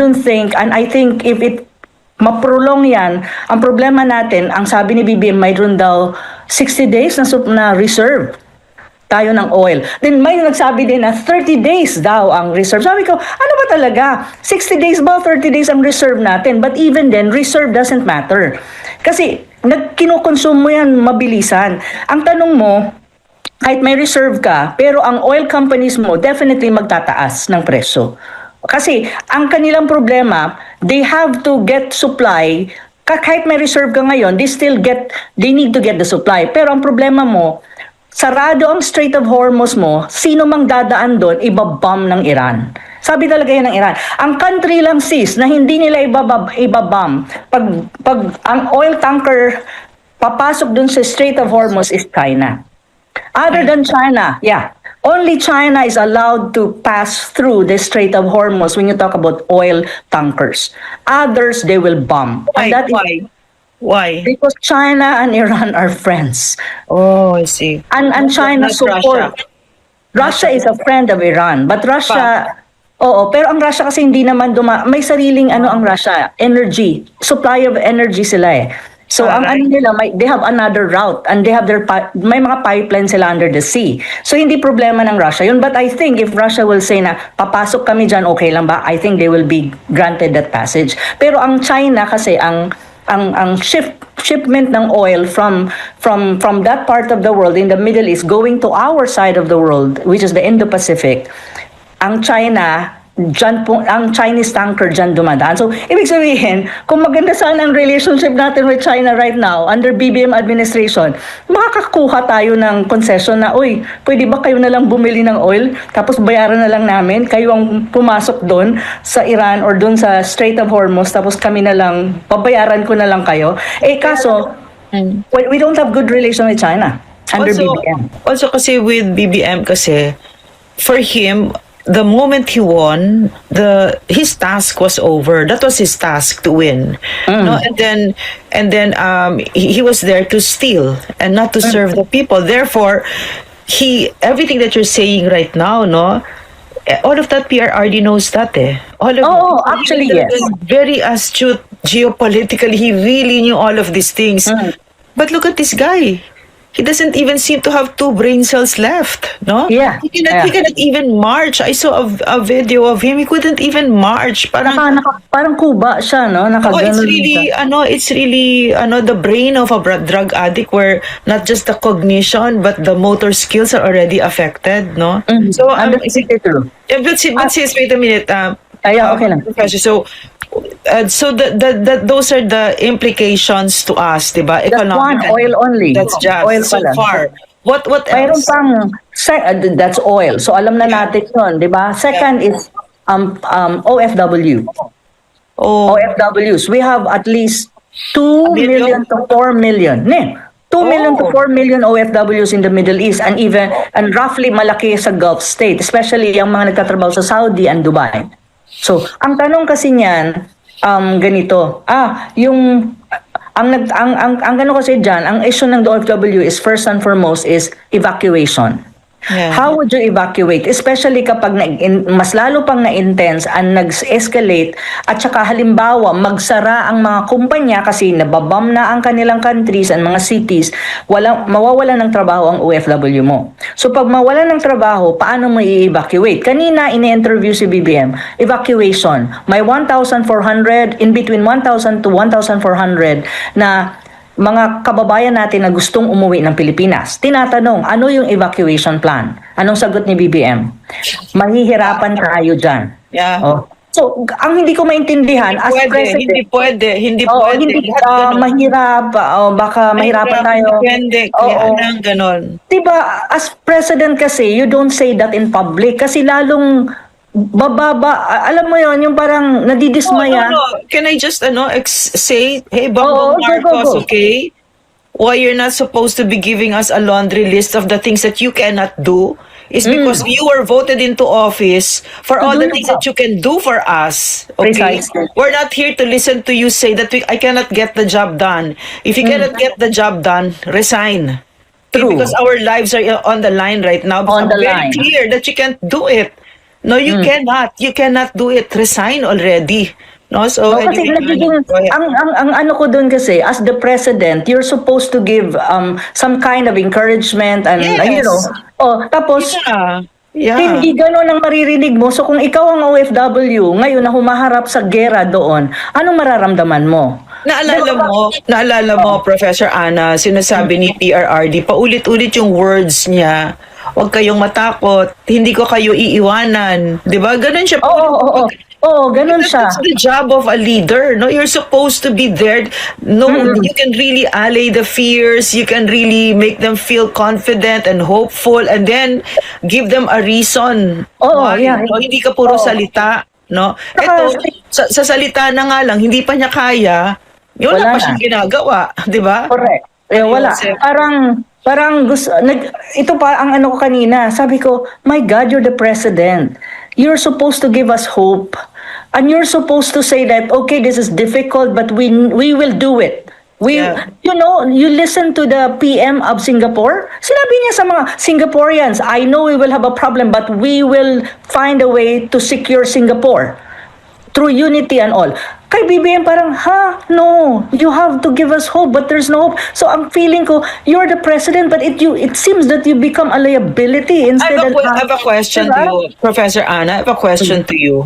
think if it maprolong yan, ang problema natin, ang sabi ni BBM, mayroon daw 60 days na reserve tayo ng oil. Then may nagsabi din na 30 days daw ang reserve. Sabi ko, ano ba talaga? 60 days ba, 30 days ang reserve natin? But even then, reserve doesn't matter. Kasi kinukonsume mo yan mabilisan. Ang tanong mo, kahit may reserve ka, pero ang oil companies mo definitely magtataas ng presyo. Kasi ang kanilang problema, they have to get supply kahit may reserve ka ngayon, they need to get the supply. Pero ang problema mo, sarado ang Strait of Hormuz mo, sino mang dadaan doon, ibabomb ng Iran. Sabi talaga yan ng Iran. Ang country lang sis na hindi nila ibabomb, pag ang oil tanker papasok doon sa Strait of Hormuz is China. Other than China, only China is allowed to pass through the Strait of Hormuz when you talk about oil tankers. Others, they will bomb. And that is Why? because China and Iran are friends. Oh, I see. And China Not support. Russia is a friend of Iran. But Russia, pero ang Russia kasi hindi naman may sariling ang Russia, energy. Supply of energy sila eh. So ang nila, they have another route and they have may mga pipelines sila under the sea. So hindi problema ng Russia yun. But I think if Russia will say na papasok kami dyan, okay lang ba? I think they will be granted that passage. Pero ang China kasi ang shipment ng oil from that part of the world in the Middle East going to our side of the world, which is the Indo-Pacific, ang Chinese tanker dyan dumadaan. So, ibig sabihin, kung maganda sana ang relationship natin with China right now, under BBM administration, makakakuha tayo ng concession na, pwede ba kayo na lang bumili ng oil, tapos bayaran na lang namin, kayo ang pumasok doon sa Iran or doon sa Strait of Hormuz, tapos kami na lang, babayaran ko na lang kayo. Kaso, we don't have good relation with China under BBM. Also kasi with BBM kasi, for him, the moment he won, his task was over. That was his task to win. No, and then he was there to steal and not to serve the people. Therefore, everything that you're saying right now, no, all of that PRRD knows that eh. All of actually yes. Very astute geopolitically. He really knew all of these things. But look at this guy. He doesn't even seem to have 2 brain cells left, no? Yeah. He cannot even march. I saw a video of him. He couldn't even march. Parang Kuba siya, no? it's really the brain of a drug addict where not just the cognition but the motor skills are already affected, no? So true. But sis, wait a minute. Okay lang. Professor, so those are the implications to us, diba? That's one, oil only. That's just oil so pala. far. What Mayroon else? pang that's oil. So alam na natin 'yon, 'di ba? Second is OFW. OFWs. We have at least 2 million to 4 million. 2 million to 4 million OFWs in the Middle East and roughly malaki sa Gulf state, especially yung mga nagtatrabaho sa Saudi and Dubai. So, ang tanong kasi niyan, ganito. Ang gano kasi diyan, ang issue ng OFW is first and foremost is evacuation. Yeah. How would you evacuate? Especially kapag mas lalo pang na-intense and nag-escalate at saka halimbawa magsara ang mga kumpanya kasi nababam na ang kanilang countries and mga cities, mawawala ng trabaho ang OFW mo. So pag mawala ng trabaho, paano mo i-evacuate? Kanina ini-interview si BBM, evacuation. May 1,400, in between 1,000 to 1,400 na mga kababayan natin na gustong umuwi ng Pilipinas. Tinatanong, ano yung evacuation plan? Anong sagot ni BBM? Mahihirapan tayo dyan. Yeah. So, ang hindi ko maintindihan, as president... Hindi pwede. Mahirap. Baka mahirapan tayo. Depende. Kaya nang ganon. Diba, as president kasi, you don't say that in public kasi lalong bababa, alam mo yon yung parang nadidismaya. No. Can I just say, hey, Bongbong Marcos, okay? Why you're not supposed to be giving us a laundry list of the things that you cannot do is because you were voted into office for all the things that you can do for us. Okay? Precisely. We're not here to listen to you say that I cannot get the job done. If you cannot get the job done, resign. Okay? True. Because our lives are on the line right now. On the very line. clear that you can't do it. No, you cannot. You cannot do it. Resign already. No, so Kasi nagiging, ang ano ko doon kasi, as the president, you're supposed to give some kind of encouragement and Yes. tapos Yeah. hindi gano'n ang maririnig mo. So kung ikaw ang OFW, ngayon na humaharap sa gera doon, anong mararamdaman mo? Naalala mo, Professor Ana, sinasabi ni PRRD, paulit-ulit yung words niya. Huwag kayong matakot, hindi ko kayo iiwanan. 'Di ba? Ganun siya. Oo. Oo, ganun siya. That's the job of a leader. No, you're supposed to be there. No, you can really allay the fears. You can really make them feel confident and hopeful, and then give them a reason. Oo, why. yeah. No, hindi ka puro Oo. salita. No, Saka, eto sa salita na nga lang, hindi pa niya kaya. Yun Wala pa na. siyang ginagawa, di ba? correct. Eh, wala. Joseph. Parang gusto, ito pa ang ano ko kanina. Sabi ko, my God, you're the president. You're supposed to give us hope. And you're supposed to say that, okay, this is difficult, but we will do it. Yeah. You listen to the PM of Singapore. Sinabi niya sa mga Singaporeans, I know we will have a problem, but we will find a way to secure Singapore through unity and all. Kay BBM parang, no, you have to give us hope, but there's no hope. So ang feeling ko, you're the president, but it seems that you become a liability instead I have a question to you, Professor Anna. I have a question to you.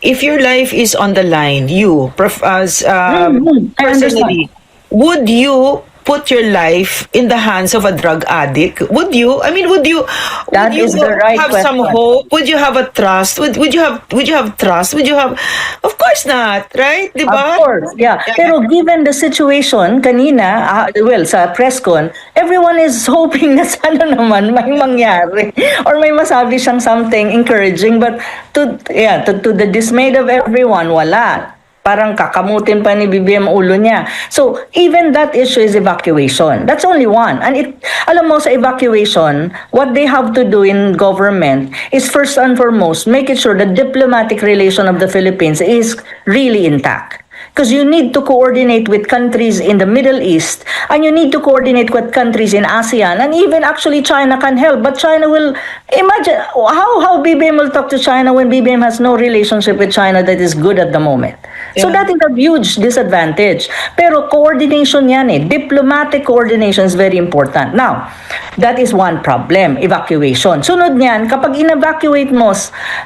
If your life is on the line, I understand. personally, would you put your life in the hands of a drug addict? Would you? I mean, would you? That would you is the right have some question. hope? Would you have a trust? Would you have trust? Would you have? Of course not, right? Di ba? Of course, yeah. Pero given the situation kanina, sa press con, everyone is hoping na sana naman may mangyari or may masabi siyang something encouraging, but to the dismay of everyone, wala. Parang kakamutin pa ni BBM ulo niya. So, even that issue is evacuation. That's only one. And alam mo, sa evacuation, what they have to do in government is first and foremost, making sure the diplomatic relation of the Philippines is really intact. Because you need to coordinate with countries in the Middle East, and you need to coordinate with countries in ASEAN, and even actually China can help. But China will, imagine, how BBM will talk to China when BBM has no relationship with China that is good at the moment. So Yeah. that is a huge disadvantage. Pero coordination yan eh. Diplomatic coordination is very important. Now, that is one problem, evacuation. Sunod niyan, kapag in-evacuate mo,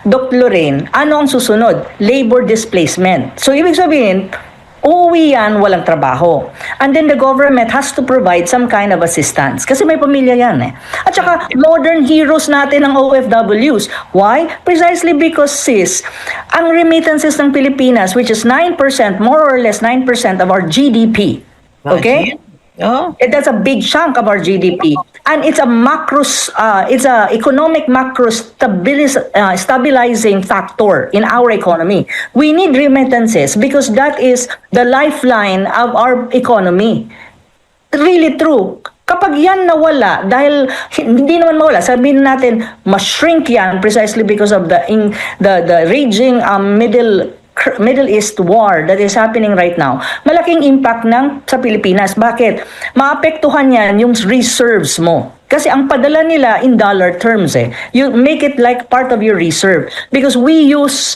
Dr. Lorraine, ano ang susunod? Labor displacement. So ibig sabihin, uuwi yan, walang trabaho. And then the government has to provide some kind of assistance. Kasi may pamilya yan eh. At saka, modern heroes natin ang OFWs. Why? Precisely because, sis, ang remittances ng Pilipinas, which is 9%, more or less 9% of our GDP. Okay? Oh. That's a big chunk of our GDP, and it's a economic macro stabilizing factor in our economy. We need remittances because that is the lifeline of our economy. Really true. Kapag yan nawala, dahil hindi naman mawala, sabihin natin, mas-shrink yan precisely because of the raging Middle East war that is happening right now, malaking impact sa Pilipinas. Bakit? Maapektuhan yan yung reserves mo. Kasi ang padala nila in dollar terms eh. You make it like part of your reserve. Because we use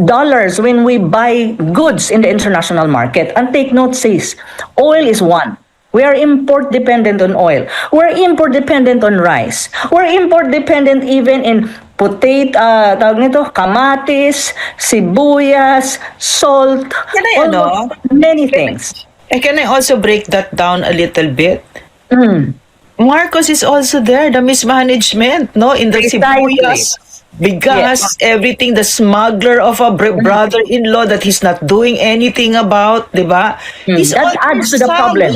dollars when we buy goods in the international market. And take note, sis, oil is one. We are import dependent on oil. We're import dependent on rice. We're import dependent even in potato, kamatis, sibuyas, salt, Can I, almost many things. Can I also break that down a little bit? Marcos is also there, the mismanagement, no? In the Precisely. sibuyas, bigas, everything, the smuggler of a brother-in-law that he's not doing anything about, di ba? He's That adds to the problem.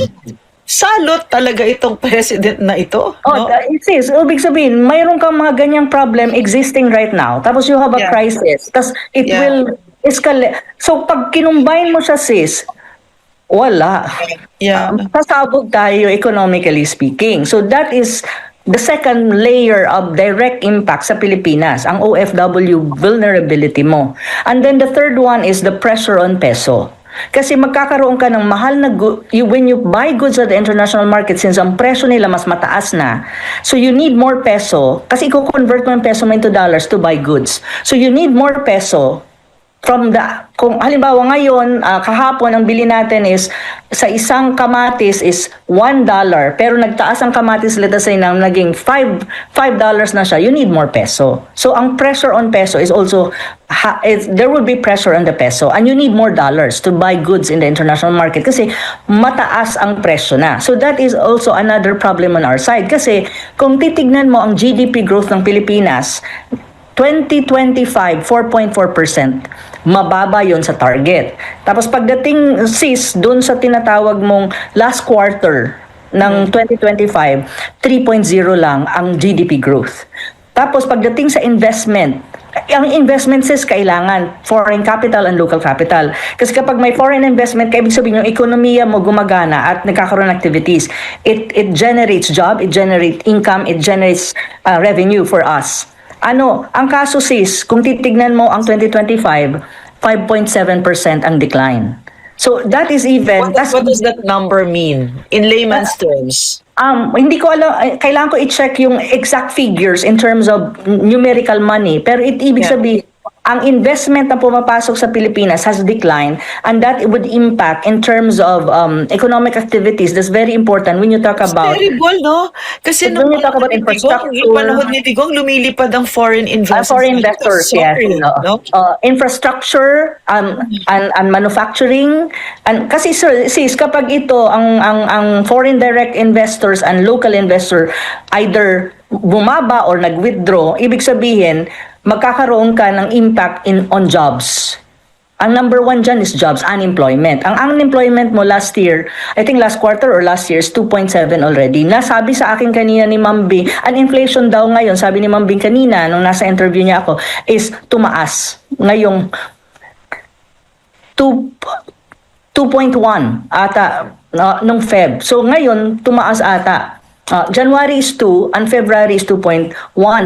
Salot talaga itong president na ito. Oh, no? it is. Ibig sabihin, mayroon kang mga ganyang problem existing right now. Tapos you have a Yeah. crisis. Tapos it Yeah. will escalate. So pag kinumbine mo siya, sis, wala. Yeah. Pasabog tayo economically speaking. So that is the second layer of direct impact sa Pilipinas, ang OFW vulnerability mo. And then the third one is the pressure on peso. Kasi magkakaroon ka ng mahal na when you buy goods at the international market, since ang presyo nila mas mataas na, so you need more peso, kasi i-convert mo yung peso mo into dollars to buy goods. So you need more peso kung halimbawa ngayon, kahapon ang bili natin is sa isang kamatis is $1, pero nagtaas ang kamatis, let us say, nang naging $5 na siya, you need more peso. So ang pressure on peso is also, there will be pressure on the peso, and you need more dollars to buy goods in the international market kasi mataas ang presyo na. So that is also another problem on our side kasi kung titignan mo ang GDP growth ng Pilipinas, 2025, 4.4%. Mababa yon sa target. Tapos pagdating, sis, dun sa tinatawag mong last quarter ng 2025, 3.0 lang ang GDP growth. Tapos pagdating sa investment, ang investment sis kailangan foreign capital and local capital. Kasi kapag may foreign investment, ibig sabihin yung ekonomiya mo gumagana at nagkakaroon ng activities. It generates job, it generates income, it generates revenue for us. Ang kaso sis, kung titignan mo ang 2025, 5.7% ang decline. So that is even... What does that number mean in layman's terms? Hindi ko alam, kailangan ko i-check yung exact figures in terms of numerical money. Pero ibig sabihin, ang investment na pumapasok sa Pilipinas has declined, and that would impact in terms of economic activities. That's very important when you talk about... Terrible, no? Kasi when you talk about infrastructure... Yung panahon ni Digong, lumilipad ang foreign investors. Foreign investors, yes. No? Infrastructure, and manufacturing. And kasi sis, kapag ito, ang foreign direct investors and local investor either bumaba or nag-withdraw, ibig sabihin, magkakaroon ka ng impact on jobs. Ang number one dyan is jobs, unemployment. Ang unemployment mo last year, I think last quarter or last year is 2.7 already. Nasabi sa akin kanina ni Ma'am Bing, ang inflation daw ngayon, sabi ni Ma'am Bing kanina, nung nasa interview niya ako, is tumaas. Ngayong 2.1 ata nung Feb. So ngayon, tumaas ata. January is 2 and February is 2.1.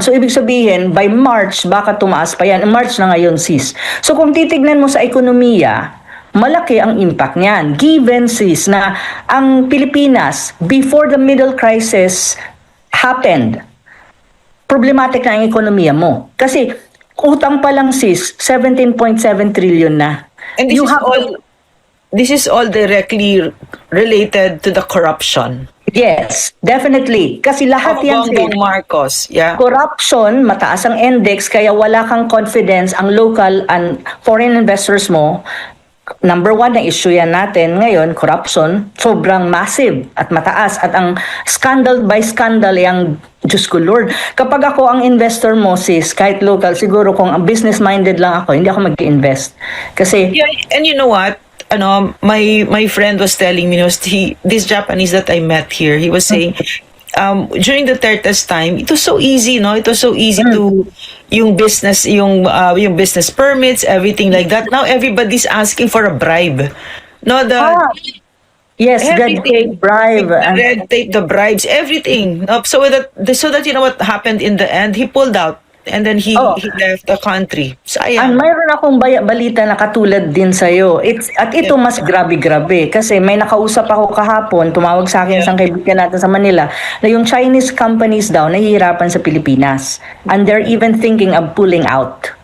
So ibig sabihin, by March, baka tumaas pa yan. March na ngayon, sis. So kung titignan mo sa ekonomiya, malaki ang impact niyan. Given, sis, na ang Pilipinas, before the middle crisis happened, problematic na ang ekonomiya mo. Kasi utang pa lang, sis, 17.7 trillion na. And this is all directly related to the corruption. Yes, definitely. Kasi lahat yan, Bongbong Marcos, yeah. corruption, mataas ang index, kaya wala kang confidence ang local and foreign investors mo. Number one na issue yan natin ngayon, corruption, sobrang massive at mataas. At ang scandal by scandal, yung Diyos ko Lord. Kapag ako ang investor mo, sis, kahit local, siguro kung business-minded lang ako, hindi ako mag-invest. Kasi... Yeah, and you know what? My friend was telling me, this Japanese that I met here, he was saying, during the Tertas time, it was so easy, no? It was so easy to yung business permits, everything like that. Now everybody's asking for a bribe. No, yes, red tape, bribe. Red tape, the bribes, everything. So that you know what happened in the end, he pulled out. And then he left the country. Sayang. Mayroon akong balita na katulad din sa'yo. At ito mas grabe-grabe. Kasi may nakausap ako kahapon, tumawag sa akin isang kaibigan natin sa Manila, na yung Chinese companies daw nahihirapan sa Pilipinas. And they're even thinking of pulling out.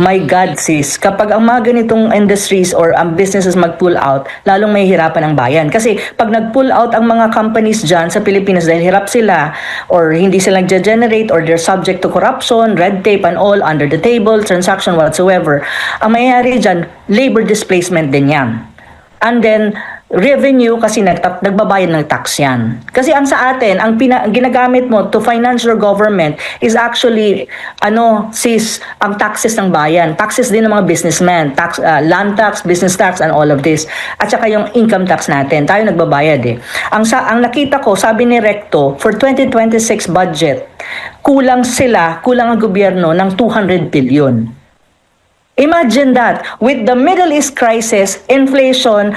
My God, sis, kapag ang mga ganitong industries or ang businesses mag-pull out, lalong may hirapan ang bayan. Kasi pag nag-pull out ang mga companies dyan sa Pilipinas dahil hirap sila or hindi sila nag-generate or they're subject to corruption, red tape and all, under the table, transaction whatsoever, ang mayayari dyan, labor displacement din yan. And then, revenue kasi nagbabayad ng tax yan. Kasi ang sa atin, ang ginagamit mo to finance your government is actually, sis, ang taxes ng bayan. Taxes din ng mga businessmen. Land tax, business tax, and all of this. At saka yung income tax natin. Tayo nagbabayad eh. Ang nakita ko, sabi ni Recto, for 2026 budget, kulang ang gobyerno ng 200 billion. Imagine that. With the Middle East crisis, inflation,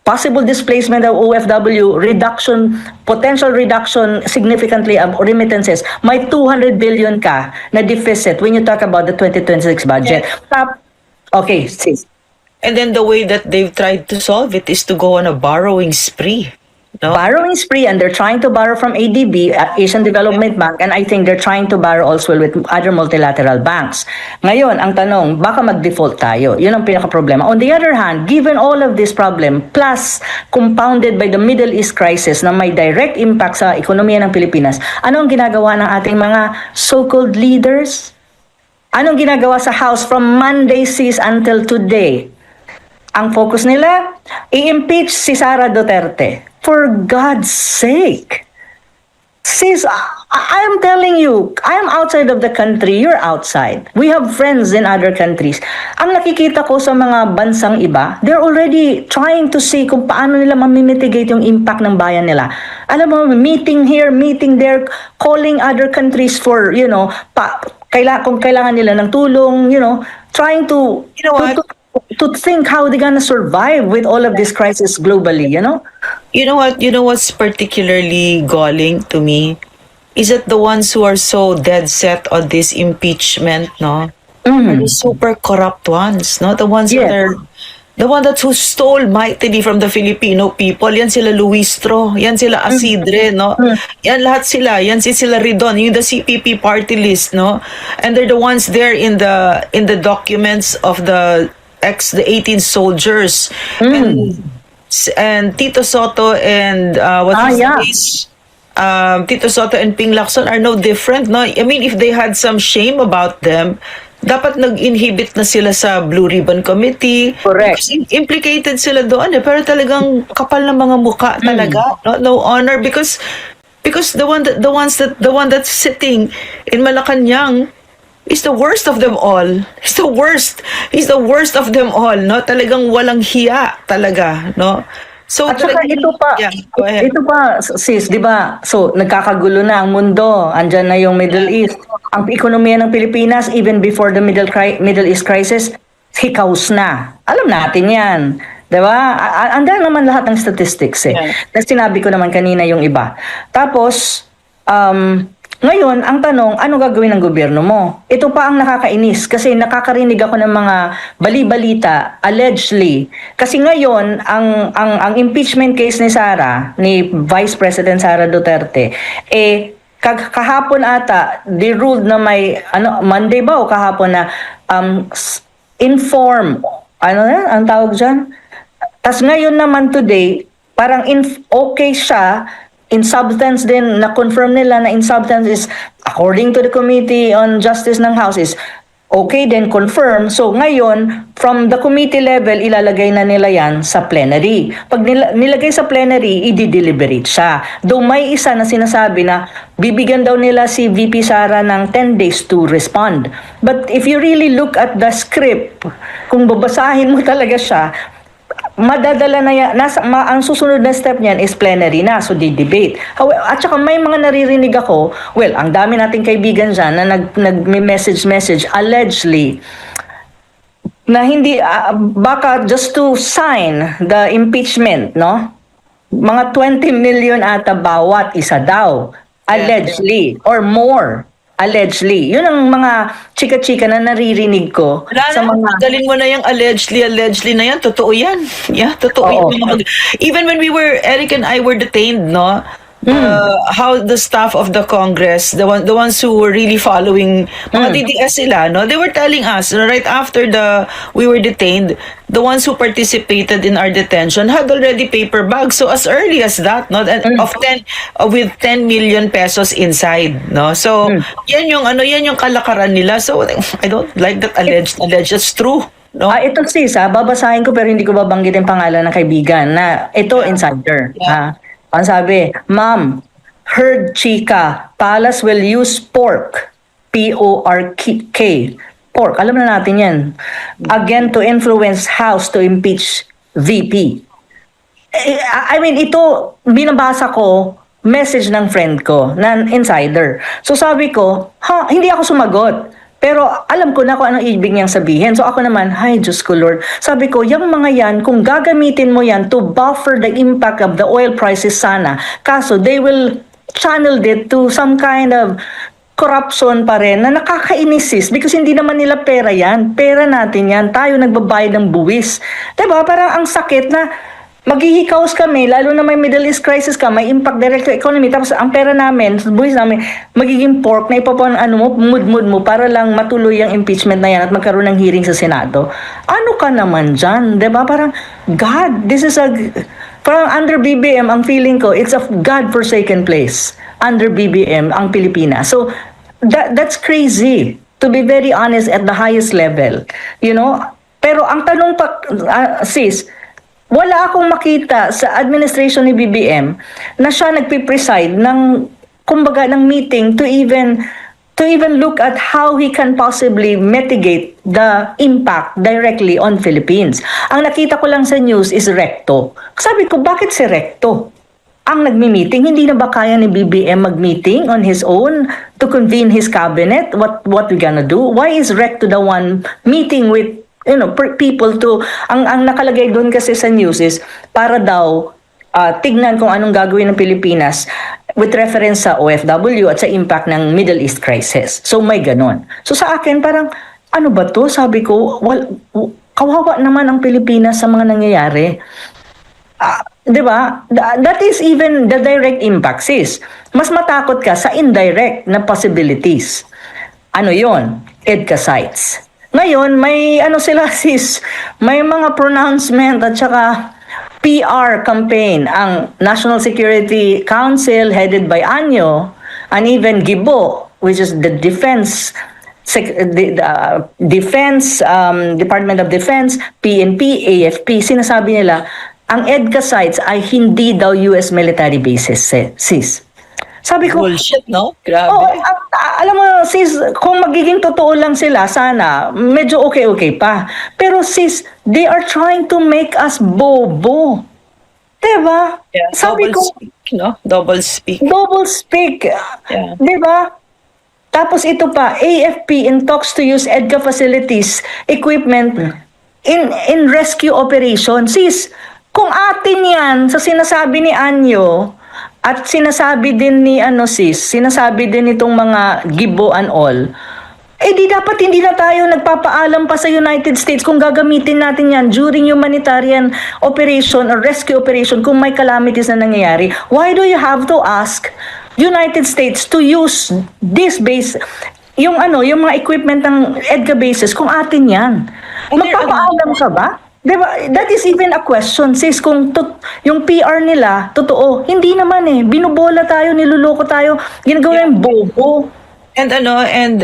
possible displacement of OFW, potential reduction significantly of remittances, may 200 billion ka na deficit when you talk about the 2026 budget. Okay, sis. And then the way that they've tried to solve it is to go on a borrowing spree. No? Borrowing spree, and they're trying to borrow from ADB, Asian Development Bank, and I think they're trying to borrow also with other multilateral banks. Ngayon, ang tanong, baka mag-default tayo. Yun ang pinaka-problema. On the other hand, given all of this problem, plus compounded by the Middle East crisis na may direct impact sa ekonomiya ng Pilipinas, ano ang ginagawa ng ating mga so-called leaders? Anong ginagawa sa House from Monday, sis, until today? Ang focus nila, i-impeach si Sara Duterte. For God's sake. Sis, I'm telling you, I'm outside of the country, you're outside. We have friends in other countries. Ang nakikita ko sa mga bansang iba, they're already trying to see kung paano nila mamimitigate yung impact ng bayan nila. Alam mo, meeting here, meeting there, calling other countries for, kung kailangan nila ng tulong, trying to, You know what? to think how they're gonna survive with all of this crisis globally, You know what? You know what's particularly galling to me is that the ones who are so dead set on this impeachment, no, are the super corrupt ones, no, the ones that Yes. are the one that who stole mightily from the Filipino people. Yan sila Luistro, yan sila Asidre, no, yan lahat sila, yan sila Ridon, yung the CPP party list, no, and they're the ones there in the documents of the 18 soldiers and Tito Soto and what's his yeah. name? Tito Soto and Ping Lacson are no different, no? I mean, if they had some shame about them, dapat nag-inhibit na sila sa Blue Ribbon Committee. Correct. Because implicated sila doon, eh. Pero talagang kapal ng mga muka talaga, no? No honor because the one that's sitting in Malacanang is the worst of them all. He's the worst. He's the worst of them all, no? Talagang walang hiya talaga, no? So At saka talagang- ito pa, Yeah, go ahead. ito pa, sis, di ba? So, nagkakagulo na ang mundo. Andyan na yung Middle East. Ang ekonomiya ng Pilipinas, even before the Middle East crisis, hikaws na. Alam natin yan. Di ba? Andyan naman lahat ng statistics eh. Yeah. Na sinabi ko naman kanina yung iba. Tapos, ngayon, ang tanong, ano gagawin ng gobyerno mo? Ito pa ang nakakainis kasi nakakarinig ako ng mga bali-balita, allegedly. Kasi ngayon, ang impeachment case ni Sara, ni Vice President Sara Duterte, kahapon ata, they ruled na may, Monday ba o kahapon na inform, ang tawag dyan? Tas ngayon naman today, parang okay siya, in substance din, na-confirm nila na in substance is, according to the Committee on Justice ng House, is okay then confirm. So ngayon, from the committee level, ilalagay na nila yan sa plenary. Pag nilagay sa plenary, i-deliberate siya. Though may isa na sinasabi na bibigyan daw nila si VP Sara ng 10 days to respond. But if you really look at the script, kung babasahin mo talaga siya, madadala na yan, ang susunod na step niyan is plenary na, so di-debate. At saka may mga naririnig ako, well, ang dami nating kaibigan dyan na nag-message, allegedly, na hindi, baka just to sign the impeachment, no? Mga 20 million ata bawat isa daw, allegedly, or more. Allegedly. Yun ang mga chika-chika na naririnig ko Wala sa na, mga... dalin mo na yung allegedly na yan. Totoo yan. Yeah, totoo Oo. yan. Even when Eric and I were detained, no? How the staff of the Congress, the ones who were really following, mga DDS sila, no? They were telling us, right after we were detained, the ones who participated in our detention had already paper bags. So as early as that, no? And with 10 million pesos inside, no? So yan yung kalakaran nila. So I don't like that alleged. It's true. No? Ito sis, babasahin ko pero hindi ko babanggitin pangalan ng kaibigan na ito insider. Yeah. Ang sabi, Ma'am, heard chika, Palace will use pork, P-O-R-K, pork, alam na natin yan, again to influence House to impeach VP. I mean, ito, binabasa ko, message ng friend ko, na insider. So sabi ko, hindi ako sumagot. Pero alam ko na kung anong ibig niyang sabihin. So ako naman, hi, Diyos ko Lord. Sabi ko, yung mga yan, kung gagamitin mo yan to buffer the impact of the oil prices sana, kaso they will channel it to some kind of corruption pa rin na nakakainis sis because hindi naman nila pera yan. Pera natin yan. Tayo nagbabayad ng buwis. Diba? Parang ang sakit na maghihikaos kami, lalo na may Middle East crisis ka, may impact direct to economy, tapos ang pera namin, buwis namin, magiging pork na ipapon mood mo para lang matuloy ang impeachment na yan at magkaroon ng hearing sa Senado. Ano ka naman dyan? Diba? Parang, God, parang under BBM, ang feeling ko, it's a God-forsaken place. Under BBM, ang Pilipinas. So, that's crazy. To be very honest, at the highest level. You know? Pero ang tanong pa, sis, wala akong makita sa administration ni BBM na siya nagpipreside ng kumbaga ng meeting to even look at how he can possibly mitigate the impact directly on Philippines. Ang nakita ko lang sa news is Recto. Sabi ko, bakit si Recto ang nagmi-meeting? Hindi na ba kaya ni BBM mag-meeting on his own to convene his cabinet? What we gonna do? Why is Recto the one meeting with people to, ang nakalagay doon kasi sa news is para daw tignan kung anong gagawin ng Pilipinas with reference sa OFW at sa impact ng Middle East crisis. So may ganon. So sa akin parang, ano ba to? Sabi ko, kawawa naman ang Pilipinas sa mga nangyayari. Di ba? That is even the direct impact, sis. Mas matakot ka sa indirect na possibilities. Ano yon? EDCA sites. Ngayon, may sila, sis, may mga pronouncement at saka PR campaign ang National Security Council headed by Anyo and even Gibo, which is the Department of Defense, PNP, AFP. Sinasabi nila, ang EDCA sites ay hindi daw US military bases, sis. Sabi ko, Bullshit, no? Grabe. oh, alam mo, sis, kung magiging totoo lang sila, sana, medyo okay pa. Pero sis, they are trying to make us bobo. Diba? Yeah, Sabi double ko, speak, no? Double speak. double speak. Yeah. Diba? Tapos ito pa, AFP in talks to use EDCA facilities, equipment, in rescue operation. Sis, kung atin yan, sa sinasabi ni Anyo, at sinasabi din ni sinasabi din itong mga Gibo and all, di dapat hindi na tayo nagpapaalam pa sa United States kung gagamitin natin yan during humanitarian operation or rescue operation kung may calamities na nangyayari. Why do you have to ask United States to use this base, yung mga equipment ng EDCA bases kung atin yan? Magpapaalam ka ba? Diba? That is even a question, sis, kung yung PR nila, totoo. Hindi naman binubola tayo, niluloko tayo, ginagawa yung bobo. And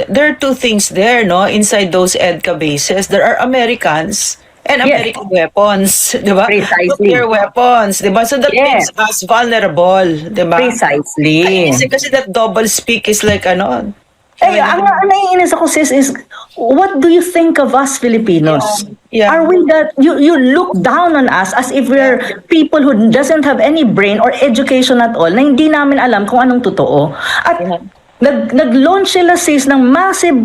there are two things there, no? Inside those EDCA bases, there are Americans and Yes. American weapons, di ba? Precisely. Nuclear weapons, di ba? So that Yes. makes us vulnerable, di ba? Precisely. Kasi that double speak is like, ang naiinis ako, sis, is what do you think of us Filipinos? Yeah. Are we that you look down on us as if we're people who doesn't have any brain or education at all, na hindi namin alam kung anong totoo? At nag-launch sila, sis, ng massive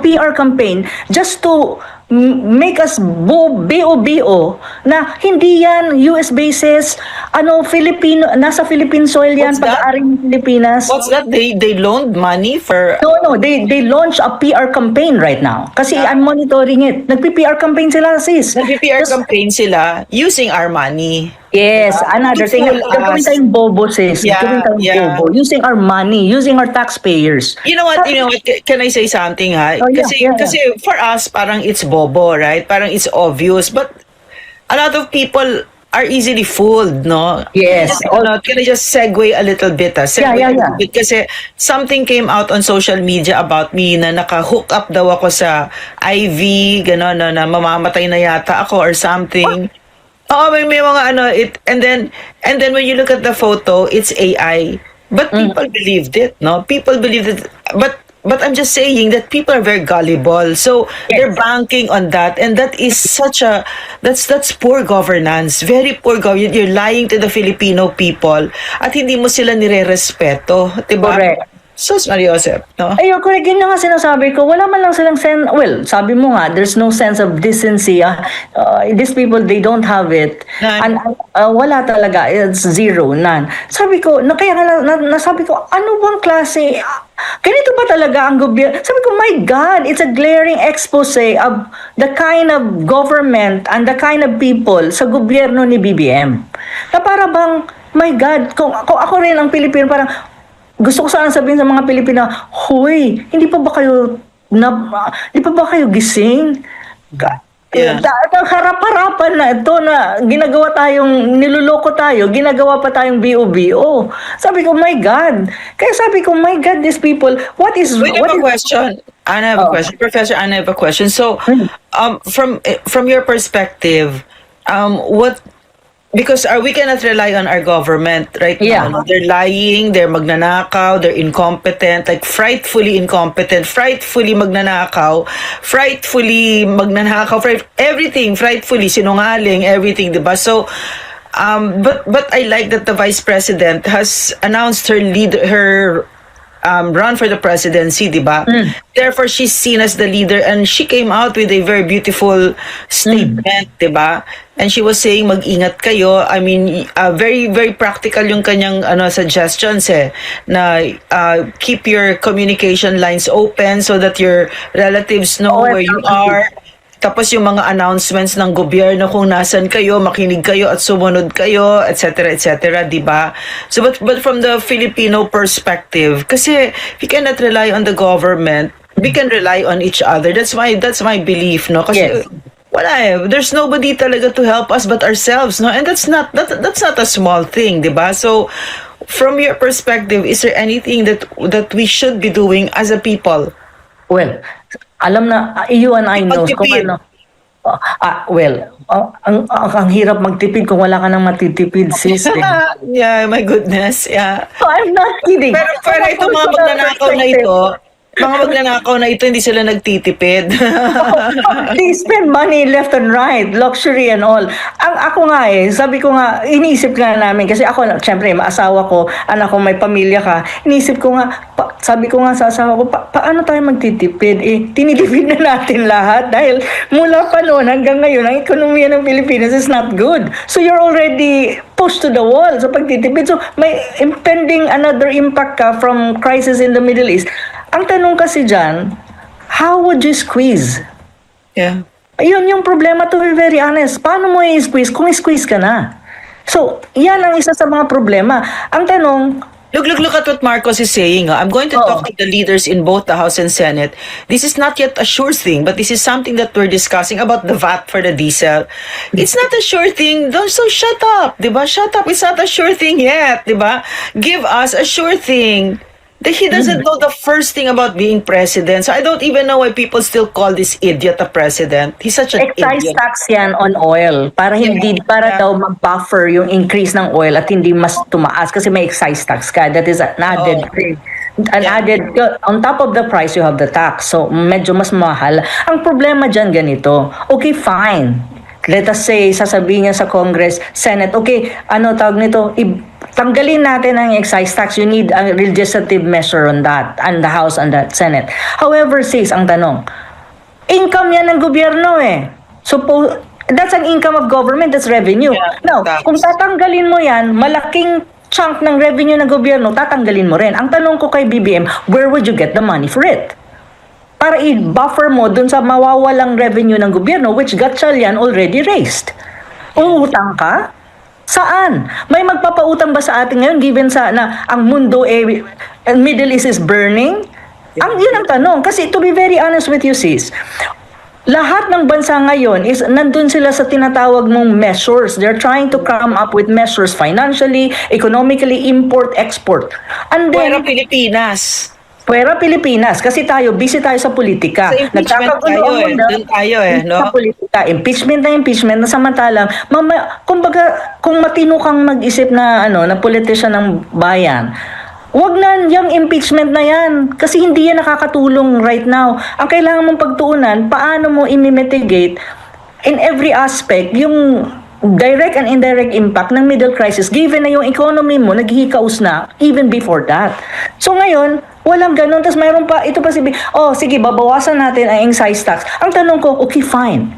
PR campaign just to make us BO na hindi yan US bases, nasa Philippine soil yan, What's that? pag-aaring ng Pilipinas. What's that? They loaned money for... No, they launched a PR campaign right now. Kasi I'm monitoring it. Nagpi-PR campaign sila, sis. Nag-PR campaign sila using our money. Yes, another thing. To fool Gagawin us. tayong bobo, sis. Yeah, Gagawin tayong yeah. bobo. Using our money, using our taxpayers. You know what? Can I say something, ha? Oh, yeah, yeah. Kasi for us, parang it's bobo, right? Parang it's obvious. But a lot of people are easily fooled, no? Yes. Can I just segue a little bit, ha? Segue Yeah. a little bit. Kasi something came out on social media about me na naka-hook up daw ako sa IV, gano'n, na mamamatay na yata ako or something. Oo, may mga and then when you look at the photo, it's AI. But people believed it, no? People believed it. But I'm just saying that people are very gullible. So they're banking on that, and that is that's poor governance. Very poor governance. You're lying to the Filipino people at hindi mo sila nire-respeto, 'di ba? Correct. Sus Mariosep, no? Ayun, correct. Yun na nga sinasabi ko. Wala man lang silang sabi mo nga, there's no sense of decency. These people, they don't have it. None. And wala talaga. It's zero, none. Sabi ko, kaya nasabi ko, ano bang klase? Ganito ba talaga ang gobyerno? Sabi ko, my God, it's a glaring expose of the kind of government and the kind of people sa gobyerno ni BBM. Na para bang, my God, kung ako rin ang Pilipino, parang, gusto ko sana sabihin sa mga Pilipino, huy, hindi pa ba kayo gising? Yeah. Harap-harapan na ito na niluloko tayo, ginagawa pa tayong BO. Sabi ko, my God. Kaya sabi ko, my God, these people, what is... Wait, I have a question. Anna, I have a question. Professor Anna, I have a question. So, from your perspective, Because we cannot rely on our government right Yeah. now. They're lying, they're magnanakaw, they're incompetent, like frightfully incompetent, frightfully magnanakaw, everything, frightfully sinungaling, everything, diba? So, but I like that the vice president has announced her run for the presidency, di ba? Therefore, she's seen as the leader, and she came out with a very beautiful statement, di ba? And she was saying, mag-ingat kayo. I mean, very, very practical yung kanyang suggestions na keep your communication lines open so that your relatives know where you are. Tapos yung mga announcements ng gobyerno kung nasan kayo, makinig kayo at sumunod kayo, etc., etc., di ba? So, but from the Filipino perspective, kasi we cannot rely on the government, we can rely on each other. That's my belief, no? Kasi Yes. wala there's nobody talaga to help us but ourselves, no? And that's not a small thing, di ba? So, from your perspective, is there anything that we should be doing as a people? Well, alam na, you and I knows kung Magtipid. ano. Ang hirap magtipid kung wala ka nang matitipid, sis. Yeah, my goodness, yeah. So, I'm not kidding. Pero itong mga magnanakaw na ito, hindi sila nagtitipid. They spend money left and right, luxury and all. Ako nga sabi ko nga, iniisip nga namin, kasi ako, syempre, maasawa ko, anak ko, may pamilya ka, iniisip ko nga, sabi ko nga sa asawa ko, paano tayo magtitipid? Tinitipid na natin lahat dahil mula pa noon hanggang ngayon, ang ekonomiya ng Pilipinas is not good. So you're already pushed to the wall sa pagtitipid. So may impending another impact ka from crisis in the Middle East. Ang tanong kasi dyan, how would you squeeze? Yeah. Ayun yung problema, to be very honest. Paano mo i-squeeze kung i-squeeze ka na? So, yan ang isa sa mga problema. Ang tanong, Look at what Marcos is saying. I'm going to talk to the leaders in both the House and Senate. This is not yet a sure thing, but this is something that we're discussing about the VAT for the diesel. It's not a sure thing. So shut up, diba? Shut up. It's not a sure thing yet, diba? Give us a sure thing. He doesn't know the first thing about being president. So I don't even know why people still call this idiot a president. He's such an excise idiot. tax yan on oil para daw mag-buffer yung increase ng oil at hindi mas tumaas kasi may excise tax ka. That is an added thing. Added, on top of the price, you have the tax. So, medyo mas mahal. Ang problema dyan ganito. Okay, fine. Let us say, sasabihin niya sa Congress, Senate, okay, tawag nito, tanggalin natin ang excise tax. You need a legislative measure on that, and the House and the Senate. However, sis, ang tanong, income yan ng gobyerno that's an income of government, that's revenue. Yeah, Now, tax. kung tatanggalin mo yan, malaking chunk ng revenue ng gobyerno, tatanggalin mo rin. Ang tanong ko kay BBM, where would you get the money for it? Para i-buffer mo dun sa mawawalang revenue ng gobyerno, which Gatchalian already raised. Uutang ka? Saan? May magpapautang ba sa atin ngayon given na ang mundo Middle East is burning? Yun ang tanong. Kasi to be very honest with you, sis, lahat ng bansa ngayon is nandun sila sa tinatawag mong measures. They're trying to come up with measures financially, economically, import, export. And Pero then, Pilipinas. Pwera Pilipinas, kasi busy tayo sa politika. Sa impeachment doon tayo no? Sa politika, impeachment na samantalang, kumbaga, kung matino kang mag-isip na politician ng bayan, wag na yung impeachment na yan. Kasi hindi yan nakakatulong right now. Ang kailangan mong pagtuunan, paano mo i-mitigate in every aspect yung direct and indirect impact ng middle crisis given na yung economy mo naghihikaos na even before that. So ngayon, walang ganun. Tapos mayroon pa, ito pa sige, babawasan natin ang excise tax. Ang tanong ko, okay, fine.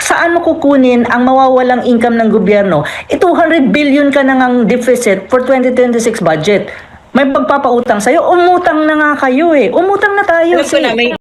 Saan mo kukunin ang mawawalang income ng gobyerno? 200 billion ka na ngang deficit for 2026 budget. May pagpapautang sa'yo, umutang na nga kayo Umutang na tayo. Alam ko na, may